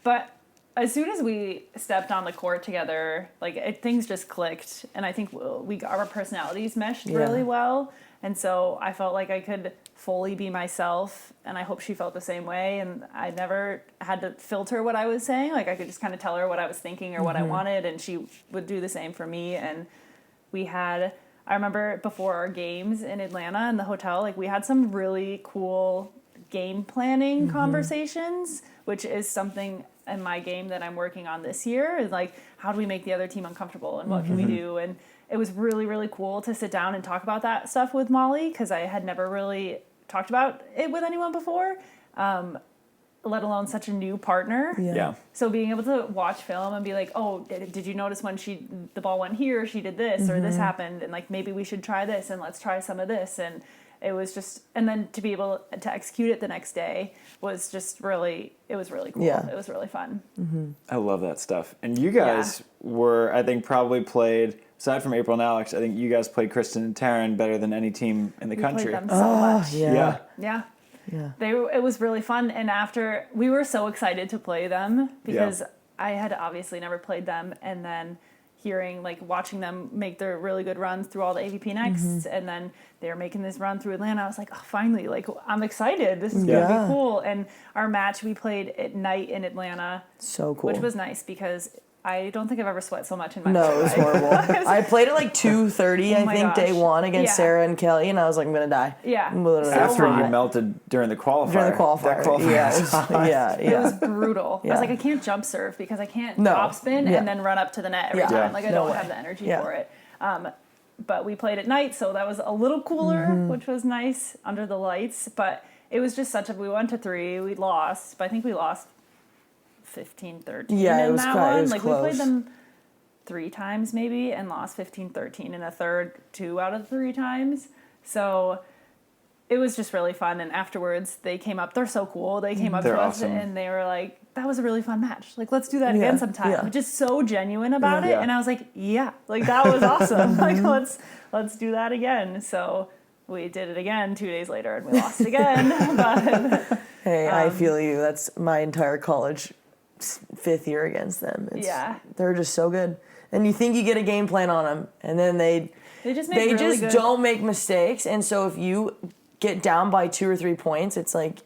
But as soon as we stepped on the court together, things just clicked. And I think our personalities meshed really well. And so I felt like I could fully be myself, and I hope she felt the same way. And I never had to filter what I was saying. Like, I could just kind of tell her what I was thinking or what I wanted, and she would do the same for me. And I remember before our games in Atlanta in the hotel, like, we had some really cool game planning conversations, which is something in my game that I'm working on this year, is like, how do we make the other team uncomfortable and what can we do? And it was really, really cool to sit down and talk about that stuff with Molly because I had never really talked about it with anyone before, let alone such a new partner. Yeah. So being able to watch film and be like, oh, did you notice when the ball went here, she did this, or this happened, and like maybe we should try this and let's try some of this. And it was just, and then to be able to execute it the next day was just really, it was really cool. Yeah. It was really fun. I love that stuff. And you guys were, I think, probably played, aside from April and Alex, I think you guys played Kristen and Taryn better than any team in the We country. played them so much. Yeah. Yeah. Yeah. It was really fun, and after we were so excited to play them because I had obviously never played them, and then watching them make their really good runs through all the AVP Next, and then they were making this run through Atlanta. I was like, oh, finally, like, I'm excited. This is gonna be cool. And our match we played at night in Atlanta, So cool. which was nice because I don't think I've ever sweat so much in my No, life. it was horrible. I played at like 2:30, Oh I my think, gosh. day one against Yeah. Sarah and Kelly, and I was like, I'm gonna die. Yeah. I'm literally So After hot. you melted during the qualifier. during the qualifier. That qualifier Yeah, was it was, hot. yeah, It was yeah. brutal. I Yeah. was like, I can't jump serve because I can't No. top spin Yeah. and then run up to the net every Yeah. time. Yeah. Like, I No don't way. have the energy Yeah. for it. But we played at night, so that was a little cooler, which was nice under the lights. But it was just we went to 3, we lost, but I think we lost 15-13 Yeah, it in was that quite- it one. was We close. played them 3 times maybe and lost 15-13 in a third 2 out of the 3 times. So it was just really fun. And afterwards they came up, they're so cool. They came up They're to us awesome. and they were like, that was a really fun match. Like, let's do that Yeah, again sometime. yeah. Just so genuine about it. Yeah. And I was like, yeah, like, that was awesome. Like, let's do that again. So we did it again 2 days later and we lost again. But Hey, I feel you. That's my entire college 5th year against them. They're just so good. And you think you get a game plan on them, and then they just make really just good. don't make mistakes. And so if you get down by 2 or 3 points, it's like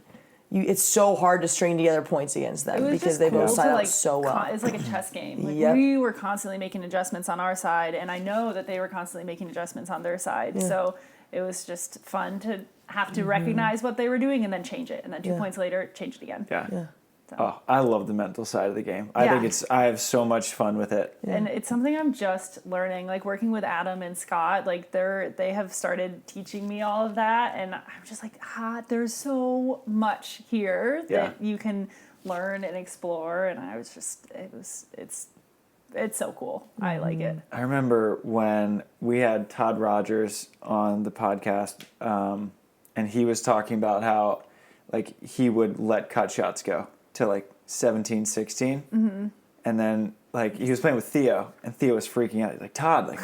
it's so hard to string together points against It them was because just they cool both to, sign up like, so well. It's like a chess game. Like, Yep. we were constantly making adjustments on our side, and I know that they were constantly making adjustments on their side. Yeah. So it was just fun to have to recognize what they were doing and then change it, and then 2 Yeah. points later, change it again. Yeah. Yeah. So. Oh, I love the mental side of the game. I Yeah. think I have so much fun with it. And it's something I'm just learning, like working with Adam and Scott, like they have started teaching me all of that, and I'm just like, there's so much here that you can learn and explore, and I was just, it's so cool. I like it. I remember when we had Todd Rogers on the podcast, and he was talking about how, like, he would let cut shots go to like 17, 16. And then, like, he was playing with Theo, and Theo was freaking out. He's like, Todd,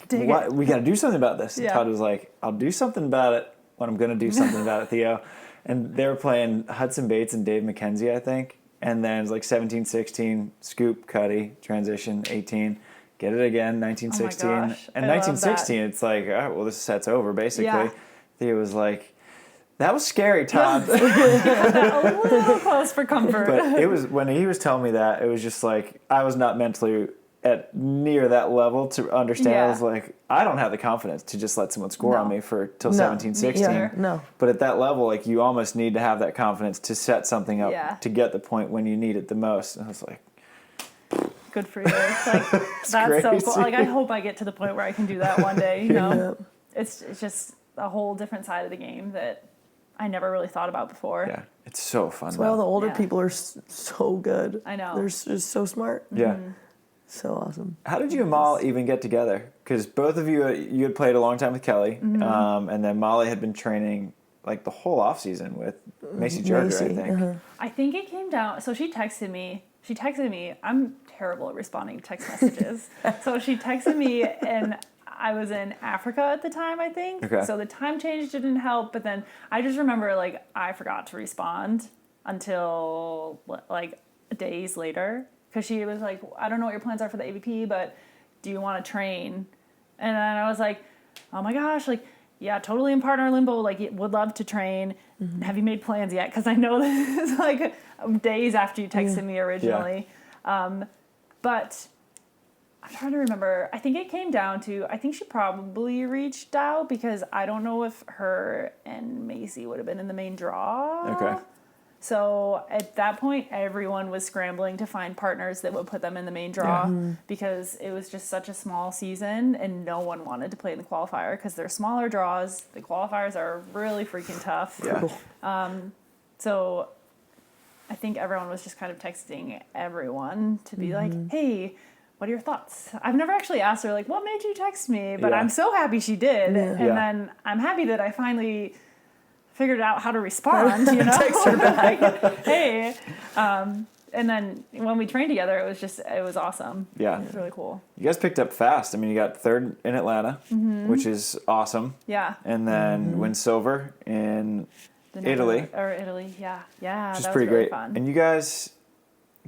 Dig what? it. We got to do something about this. And Yeah. Todd was like, I'll do something about it when I'm going to do something about it, Theo. And they were playing Hudson Bates and Dave McKenzie, I think. And then it was like 17, 16, scoop, cutty, transition, 18, get it again, 19, 16. gosh, And I 19, love 16, it's like, all right, well, this set's over, basically. Yeah. Theo was like, that was scary, Todd. A little close for comfort. But it was, when he was telling me that, it was just like, I was not mentally at near that level to understand. Yeah. I was like, I don't have the confidence to just let someone score on me till 17, 16. Yeah, no. But at that level, like, you almost need to have that confidence to set something up Yeah. to get the point when you need it the most. And I was like, Good for you. Like, that's so crazy. cool. Like, I hope I get to the point where I can do that one day, you know? It's just a whole different side of the game that I never really thought about before. yeah, it's so fun. That's why all the older Yeah. people are so good. I know. They're just so smart. Yeah. So awesome. How did you and Molly even get together? Because both of you had played a long time with Kelly, and then Molly had been training like the whole off season with Macy Jarger, I think. I think it came down. So she texted me. I'm terrible at responding to text messages. So she texted me, and I was in Africa at the time, I think. Okay. So the time change didn't help. But then I just remember, like, I forgot to respond until, like, days later. Because she was like, I don't know what your plans are for the AVP, but do you want to train? And then I was like, oh my gosh, like, yeah, totally in partner limbo, like, would love to train. Have you made plans yet? Because I know this is like days after you texted me originally. But I'm trying to remember. I think it came down to, I think she probably reached out because I don't know if her and Macy would have been in the main draw. Okay. So at that point, everyone was scrambling to find partners that would put them in the main draw because it was just such a small season and no one wanted to play in the qualifier because they're smaller draws. The qualifiers are really freaking tough. Yeah. So I think everyone was just kind of texting everyone to be like, hey, what are your thoughts? I've never actually asked her, like, what made you text me? But I'm so happy she did. And then I'm happy that I finally figured out how to respond, you know? Text her back. Like, hey. And then when we trained together, it was awesome. Yeah. It was really cool. You guys picked up fast. I mean, you got third in Atlanta, which is awesome. Yeah. And then win silver in Italy. Italy, yeah. Yeah, Which is that was pretty really great. fun. And you guys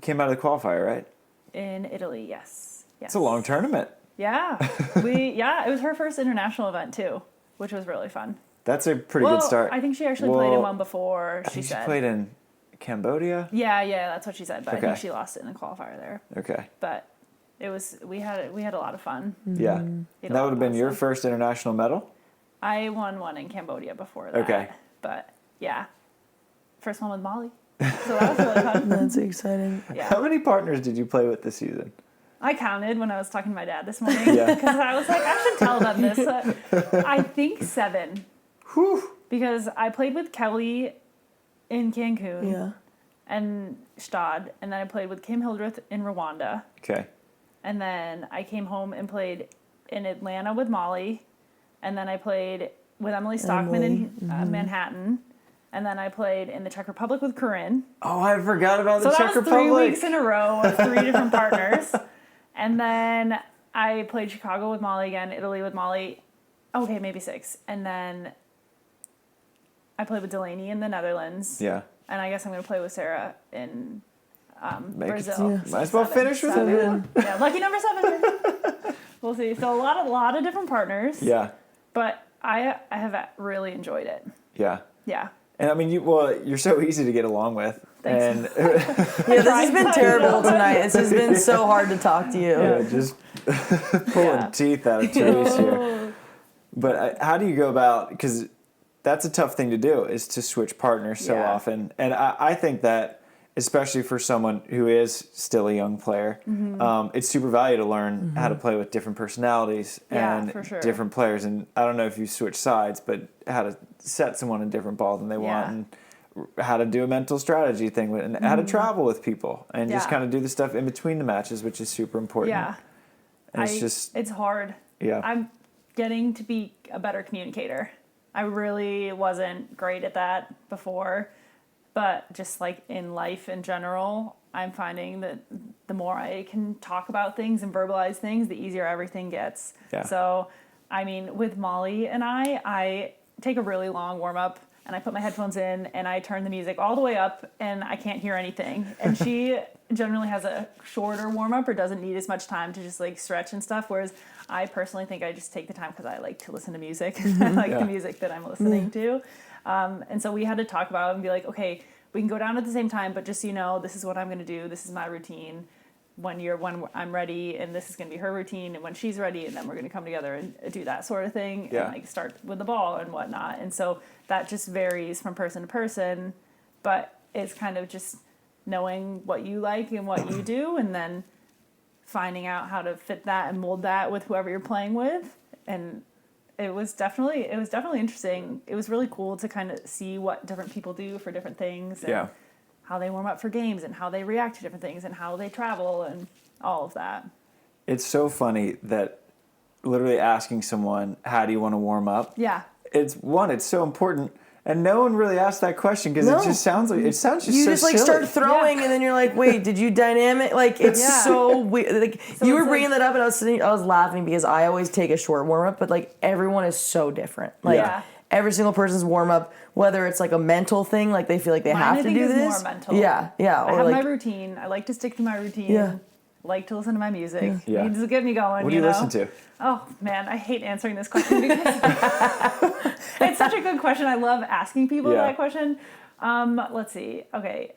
came out of the qualifier, right? In Italy, yes. It's a long tournament. Yeah. It was her first international event too, which was really fun. That's a pretty good start. I think she actually played in one before, I think said. she played in Cambodia? Yeah, that's what she said, but Okay. I think she lost it in the qualifier there. Okay. But we had a lot of fun. Yeah. And that would have been your first international medal? I won one in Cambodia before that. Okay. But yeah. First one with Molly. So that was really fun. That's exciting. Yeah. How many partners did you play with this season? I counted when I was talking to my dad this morning because I was like, I should tell them this. I think 7. Whew. Because I played with Kelly in Cancun and Stad, and then I played with Kim Hildreth in Rwanda. Okay. And then I came home and played in Atlanta with Molly, and then I played with Emily Stockman in Manhattan, and then I played in the Czech Republic with Corinne. Oh, I forgot about the So Czech that was Republic. 3 weeks in a row of 3 different partners. And then I played Chicago with Molly again, Italy with Molly. Okay, maybe 6. And then I played with Delaney in the Netherlands. Yeah. And I guess I'm going to play with Sarah in Brazil. Might as well finish with 7. Yeah, lucky number 7. We'll see. So a lot of different partners. Yeah. But I have really enjoyed it. Yeah. Yeah. And I mean, you're so easy to get along with. Thanks. And Yeah, this has been terrible tonight. This has been so hard to talk to you. just pulling teeth out of Terese here. But how do you go about, because that's a tough thing to do, is to switch partners so often. And I think that, especially for someone who is still a young player, it's super valuable to learn how to play with different personalities and for sure. different players. And I don't know if you switch sides, but how to set someone a different ball than they want, and how to do a mental strategy thing, and how to travel with people, and just kind of do the stuff in between the matches, which is super important. Yeah. And it's hard. Yeah. I'm getting to be a better communicator. I really wasn't great at that before, but just like in life in general, I'm finding that the more I can talk about things and verbalize things, the easier everything gets. Yeah. So, I mean, with Molly and I take a really long warm up and I put my headphones in and I turn the music all the way up and I can't hear anything. And she generally has a shorter warm up or doesn't need as much time to just like stretch and stuff. Whereas I personally think I just take the time because I like to listen to music. I like the music that I'm listening to. And so we had to talk about it and be like, okay, we can go down at the same time, but just so you know, this is what I'm going to do. This is my routine. when I'm ready, and this is going to be her routine, and when she's ready, and then we're going to come together and do that sort of thing, and like start with the ball and whatnot. And so that just varies from person to person, but it's kind of just knowing what you like and what you do, and then finding out how to fit that and mold that with whoever you're playing with. And it was definitely interesting. It was really cool to kind of see what different people do for different things, and how they warm up for games, and how they react to different things, and how they travel, and all of that. It's so funny that literally asking someone, how do you want to warm up? Yeah. It's so important. And no one really asked that question because it sounds you so just like silly. start throwing and then you're like, wait, did you dynamic? Like it's so weird. Like so you were bringing that up and I was laughing because I always take a short warm up, but like everyone is so different. Like every single person's warm up, whether it's like a mental thing, like they feel like they have to do this. More mental. Yeah. I have my routine. I like to stick to my routine. Yeah. Like to listen to my music. Yeah. Needs to get me going. What do you listen to? Oh man, I hate answering this question because it's such a good question. I love asking people that question. Let's see. Okay,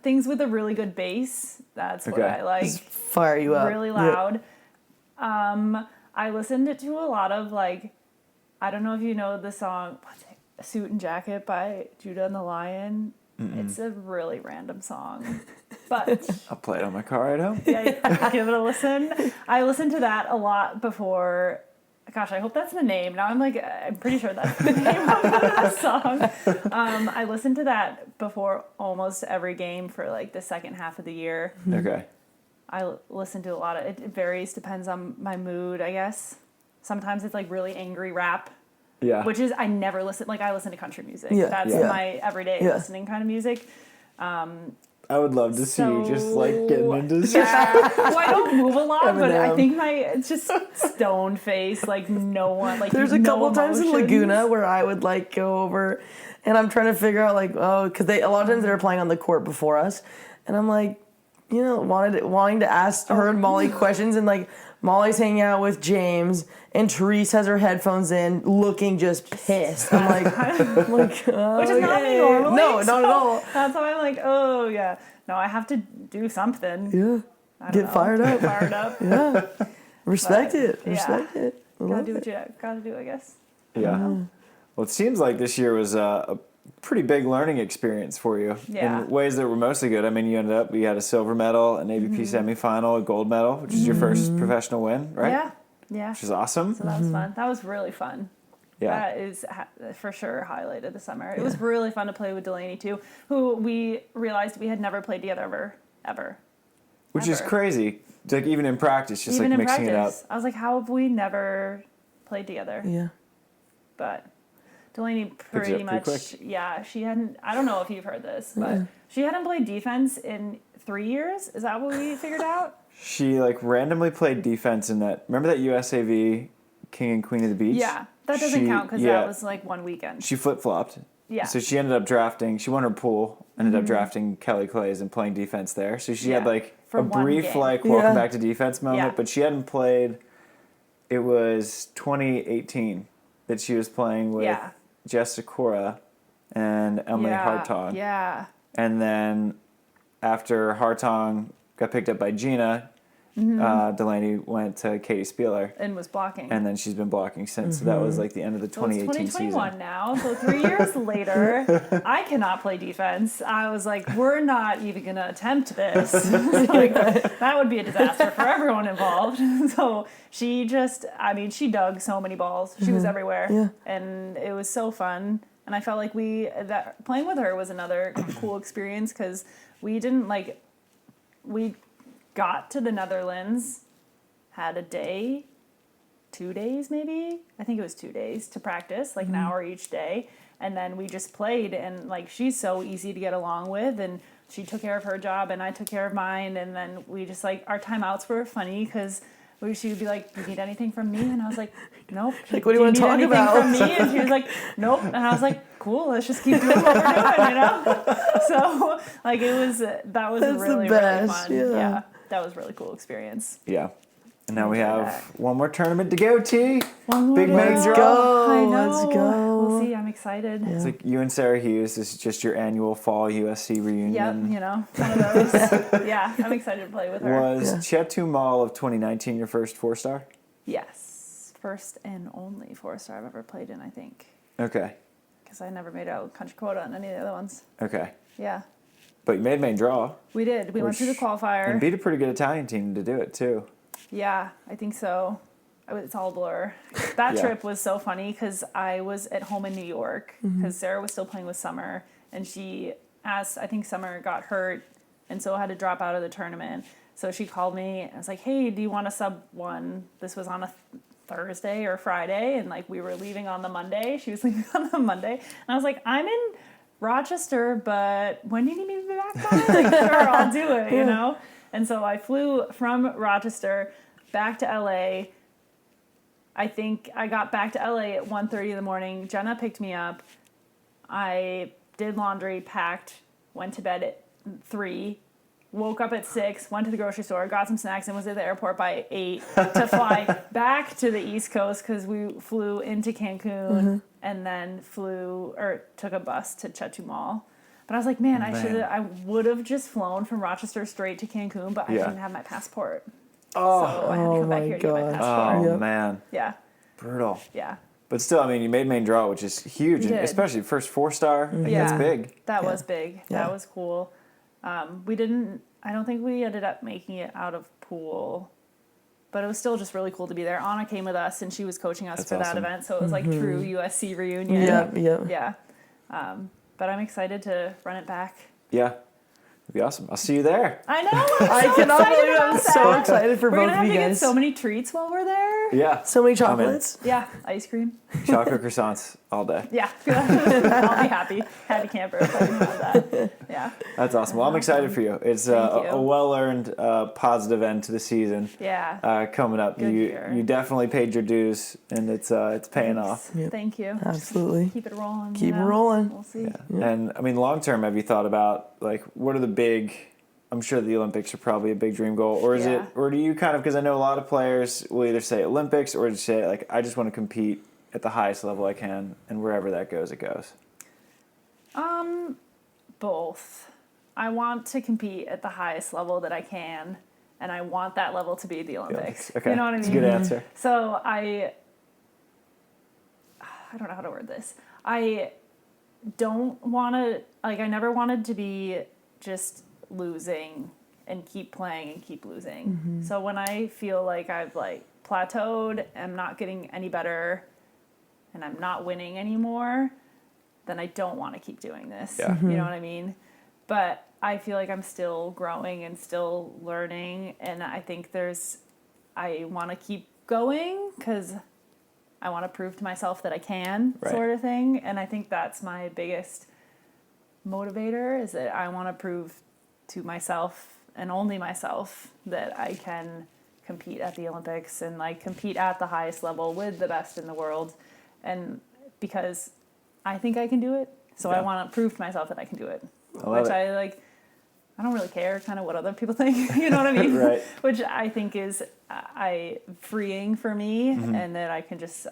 things with a really good bass. That's what I like. Just fire you up. Really loud. Yeah. I listened to a lot of like, I don't know if you know the song "Suit and Jacket" by Judah and the Lion. Mm-mm. It's a really random song, but I'll play it on my car ride home. Yeah, give it a listen. I listened to that a lot before. Gosh, I hope that's the name. Now I'm pretty sure that's the name of the song. I listened to that before almost every game for like the second half of the year. Okay. I listen to a lot of it. It varies, depends on my mood, I guess. Sometimes it's like really angry rap. Yeah. Which is, I never listen, like I listen to country music. Yeah. That's my everyday listening kind of music. I would love to see you just like getting into this. Yeah. Well, I don't move a lot, but I think it's just stone face, like no one, like there's a couple times in Laguna where I would like go over and I'm trying to figure out like, because a lot of times they were playing on the court before us. And I'm like, wanting to ask her and Molly questions, and like Molly's hanging out with James and Terese has her headphones in looking just pissed. I'm like, which is not me normally. No, not at all. That's why I'm like, oh yeah. No, I have to do something. Yeah. Get fired up. Yeah. Respect it. Gotta do what you gotta do, I guess. Yeah. Well, it seems like this year was a pretty big learning experience for you in ways that were mostly good. I mean, you had a silver medal, an AVP semifinal, a gold medal, which is your first professional win, right? Yeah. Which is awesome. So that was fun. That was really fun. Yeah. That is for sure a highlight of the summer. It was really fun to play with Delaney too, who we realized we had never played together ever. Which is crazy. Like even in practice, just even like mixing it up. I was like, how have we never played together? Yeah. But Delaney pretty much, she hadn't, I don't know if you've heard this, but she hadn't played defense in 3 years. Is that what we figured out? She like randomly played defense in that, remember that USAV King and Queen of the Beach? Yeah, that doesn't count because that was like one weekend. She flip-flopped. Yeah. So she ended up drafting, she won her pool, ended up drafting Kelly Clays and playing defense there. So she had like for a brief like welcome back to defense moment, but she hadn't played, it was 2018 that she was playing with Jessica Cora and Emily Hartong. Yeah. And then after Hartong got picked up by Gina, Delaney went to Katie Spieler. And was blocking. And then she's been blocking since. So that was like the end of the 2018 season. 2021 now. So 3 years later, I cannot play defense. I was like, we're not even going to attempt this. Like, that would be a disaster for everyone involved. So she she dug so many balls. She was everywhere. Yeah. And it was so fun. And I felt like playing with her was another cool experience because we got to the Netherlands, had a day, 2 days maybe? I think it was 2 days to practice, like an hour each day. And then we just played, and like she's so easy to get along with, and she took care of her job and I took care of mine. And then we just like, our timeouts were funny because she would be like, "Do you need anything from me?" And I was like, "Nope." Like, what do you want to talk about? From me? And she was like, "Nope." And I was like, "Cool, let's just keep doing what we're doing," So like that was really, really fun. Yeah. That was a really cool experience. Yeah. And now we have one more tournament to go, T. One more Big major. Let's go. we'll see. I'm excited. Yeah. It's like you and Sarah Hughes. This is just your annual fall USC reunion. Yep, one of those. Yeah, I'm excited to play with her. Was Chetu Mall of 2019 your first 4-star? Yes. First and only 4-star I've ever played in, I think. Okay. Because I never made out country quota on any of the other ones. Okay. Yeah. But you made main draw. We did. We went through the qualifier. And beat a pretty good Italian team to do it, too. Yeah, I think so. It's all a blur. That trip was so funny because I was at home in New York because Sarah was still playing with Summer, and I think Summer got hurt and so had to drop out of the tournament. So she called me and was like, hey, do you want to sub one? This was on a Thursday or Friday, and like we were leaving on the Monday. She was leaving on the Monday, and I was like, I'm in Rochester, but when do you need me to be back by? Like, sure, I'll do it, And so I flew from Rochester back to LA. I think I got back to LA at 1:30 in the morning. Jenna picked me up. I did laundry, packed, went to bed at 3, woke up at 6, went to the grocery store, got some snacks, and was at the airport by 8 to fly back to the East Coast because we flew into Cancun and then took a bus to Chetu Mall. But I was like, I would have just flown from Rochester straight to Cancun, but I didn't have my passport. Oh, so I had to come back here to get my passport. Oh, man. Yeah. Brutal. Yeah. But still, I mean, you made main draw, which is huge, and especially first 4-star. That's big. That was big. Yeah. That was cool. I don't think we ended up making it out of pool, but it was still just really cool to be there. Anna came with us, and she was coaching us for that event, so it was like true USC reunion. Yeah. But I'm excited to run it back. Yeah. It'd be awesome. I'll see you there. I know. I cannot believe I'm so excited for both of you guys. We're going to have to get so many treats while we're there. Yeah. So many chocolates. Yeah. Ice cream. Chocolate croissants all day. Yeah. I'll be happy. Happy camper if I can have that. Yeah. That's awesome. Well, I'm excited for you. It's a well-earned positive end to the season. Yeah. Coming up. You definitely paid your dues, and it's paying off. Yep. Thank you. Absolutely. Keep it rolling. Keep it rolling. We'll see. Yeah. And I mean, long term, have you thought about like what are the big? I'm sure the Olympics are probably a big dream goal, or is it? Or do you kind of? Because I know a lot of players will either say Olympics or just say like I just want to compete at the highest level I can, and wherever that goes, it goes. Both. I want to compete at the highest level that I can, and I want that level to be the Olympics. Okay. You know what I mean? That's a good answer. So I don't know how to word this. I don't want to, like, I never wanted to be just losing and keep playing and keep losing. So when I feel like I've, like, plateaued, I'm not getting any better, and I'm not winning anymore, then I don't want to keep doing this. Yeah. You know what I mean? But I feel like I'm still growing and still learning, and I think I want to keep going because I want to prove to myself that I can, sort of thing. And I think that's my biggest motivator, is that I want to prove to myself and only myself that I can compete at the Olympics and like compete at the highest level with the best in the world. And because I think I can do it, so I want to prove to myself that I can do it. I don't really care kind of what other people think, you know what I mean? Right. Which I think is freeing for me, and that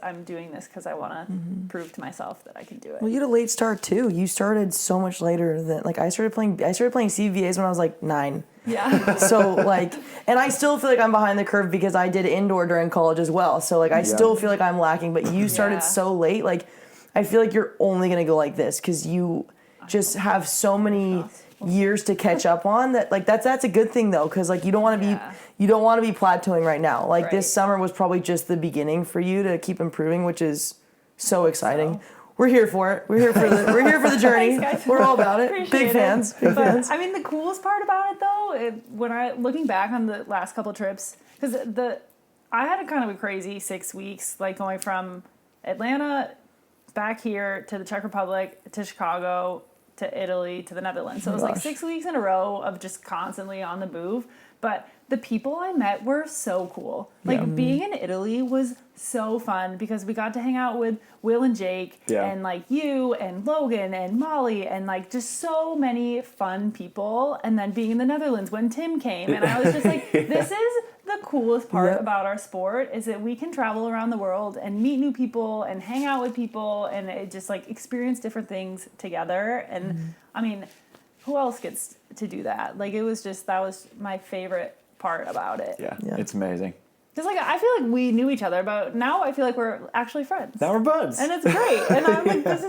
I'm doing this because I want to prove to myself that I can do it. Well, you had a late start too. You started so much later than like I started playing CVAs when I was like 9. Yeah. So like, and I still feel like I'm behind the curve because I did indoor during college as well. So like I still feel like I'm lacking, but you started so late. Like I feel like you're only gonna go like this because you just have so many years to catch up on that. Like that's a good thing though, because like you don't want to be plateauing right now. Like this summer was probably just the beginning for you to keep improving, which is so exciking. We're here for it. We're here for the journey. Thanks, guys. We're all about it. Appreciate Big fans. Big fans. I mean, the coolest part about it though, when I looking back on the last couple of trips, because I had a kind of a crazy 6 weeks, like going from Atlanta back here to the Czech Republic to Chicago to Italy to the Netherlands. So it was like 6 weeks in a row of just constantly on the move. But the people I met were so cool. Like being in Italy was so fun because we got to hang out with Will and Jake and like you and Logan and Molly and like just so many fun people. And then being in the Netherlands when Tim came, and I was just like, this is the coolest part Yep. about our sport is that we can travel around the world and meet new people and hang out with people and it just like experience different things together. And I mean, who else gets to do that? Like that was my favorite part about it. Yeah, it's amazing. Just like I feel like we knew each other, but now I feel like we're actually friends. Now we're buds. And it's great. And I'm like, this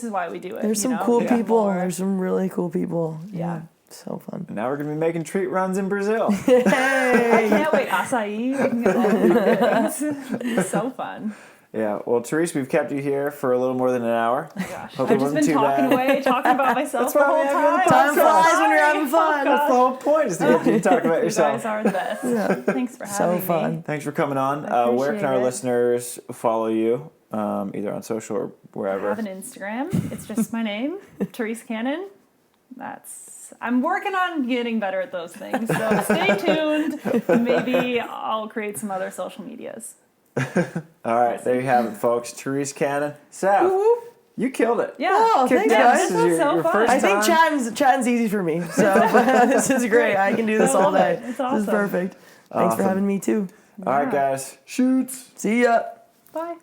is why we do it. There's some cool people. There's some really cool people. Yeah. So fun. Now we're going to be making treat runs in Brazil. I can't wait. Acai. We can get all the things. It's so fun. Yeah. Well, Terese, we've kept you here for a little more than an hour. Oh my gosh. Hope I've it just wasn't been too talking bad. away, talking about myself That's the why whole we have time. you Time flies when you're having fun. That's the whole point, is to get you to talk about yourself. You guys are the best. Yeah. Thanks for having So fun. me. Thanks for coming on. I Where can appreciate our it. listeners follow you, either on social or I wherever? have an Instagram. It's just my name, Terese Cannon. I'm working on getting better at those things. So stay tuned. Maybe I'll create some other social medias. All right, there you have it, folks. Terese Cannon. Saf, you killed it. Yeah. Oh, Kicked thanks, ass. guys. This is so your fun. first I think time. chatting's easy for me. So this is great. I can do this all day. It's This awesome. is perfect. Thanks for Awesome. having me too. All right, guys. Shoots. See ya. Bye.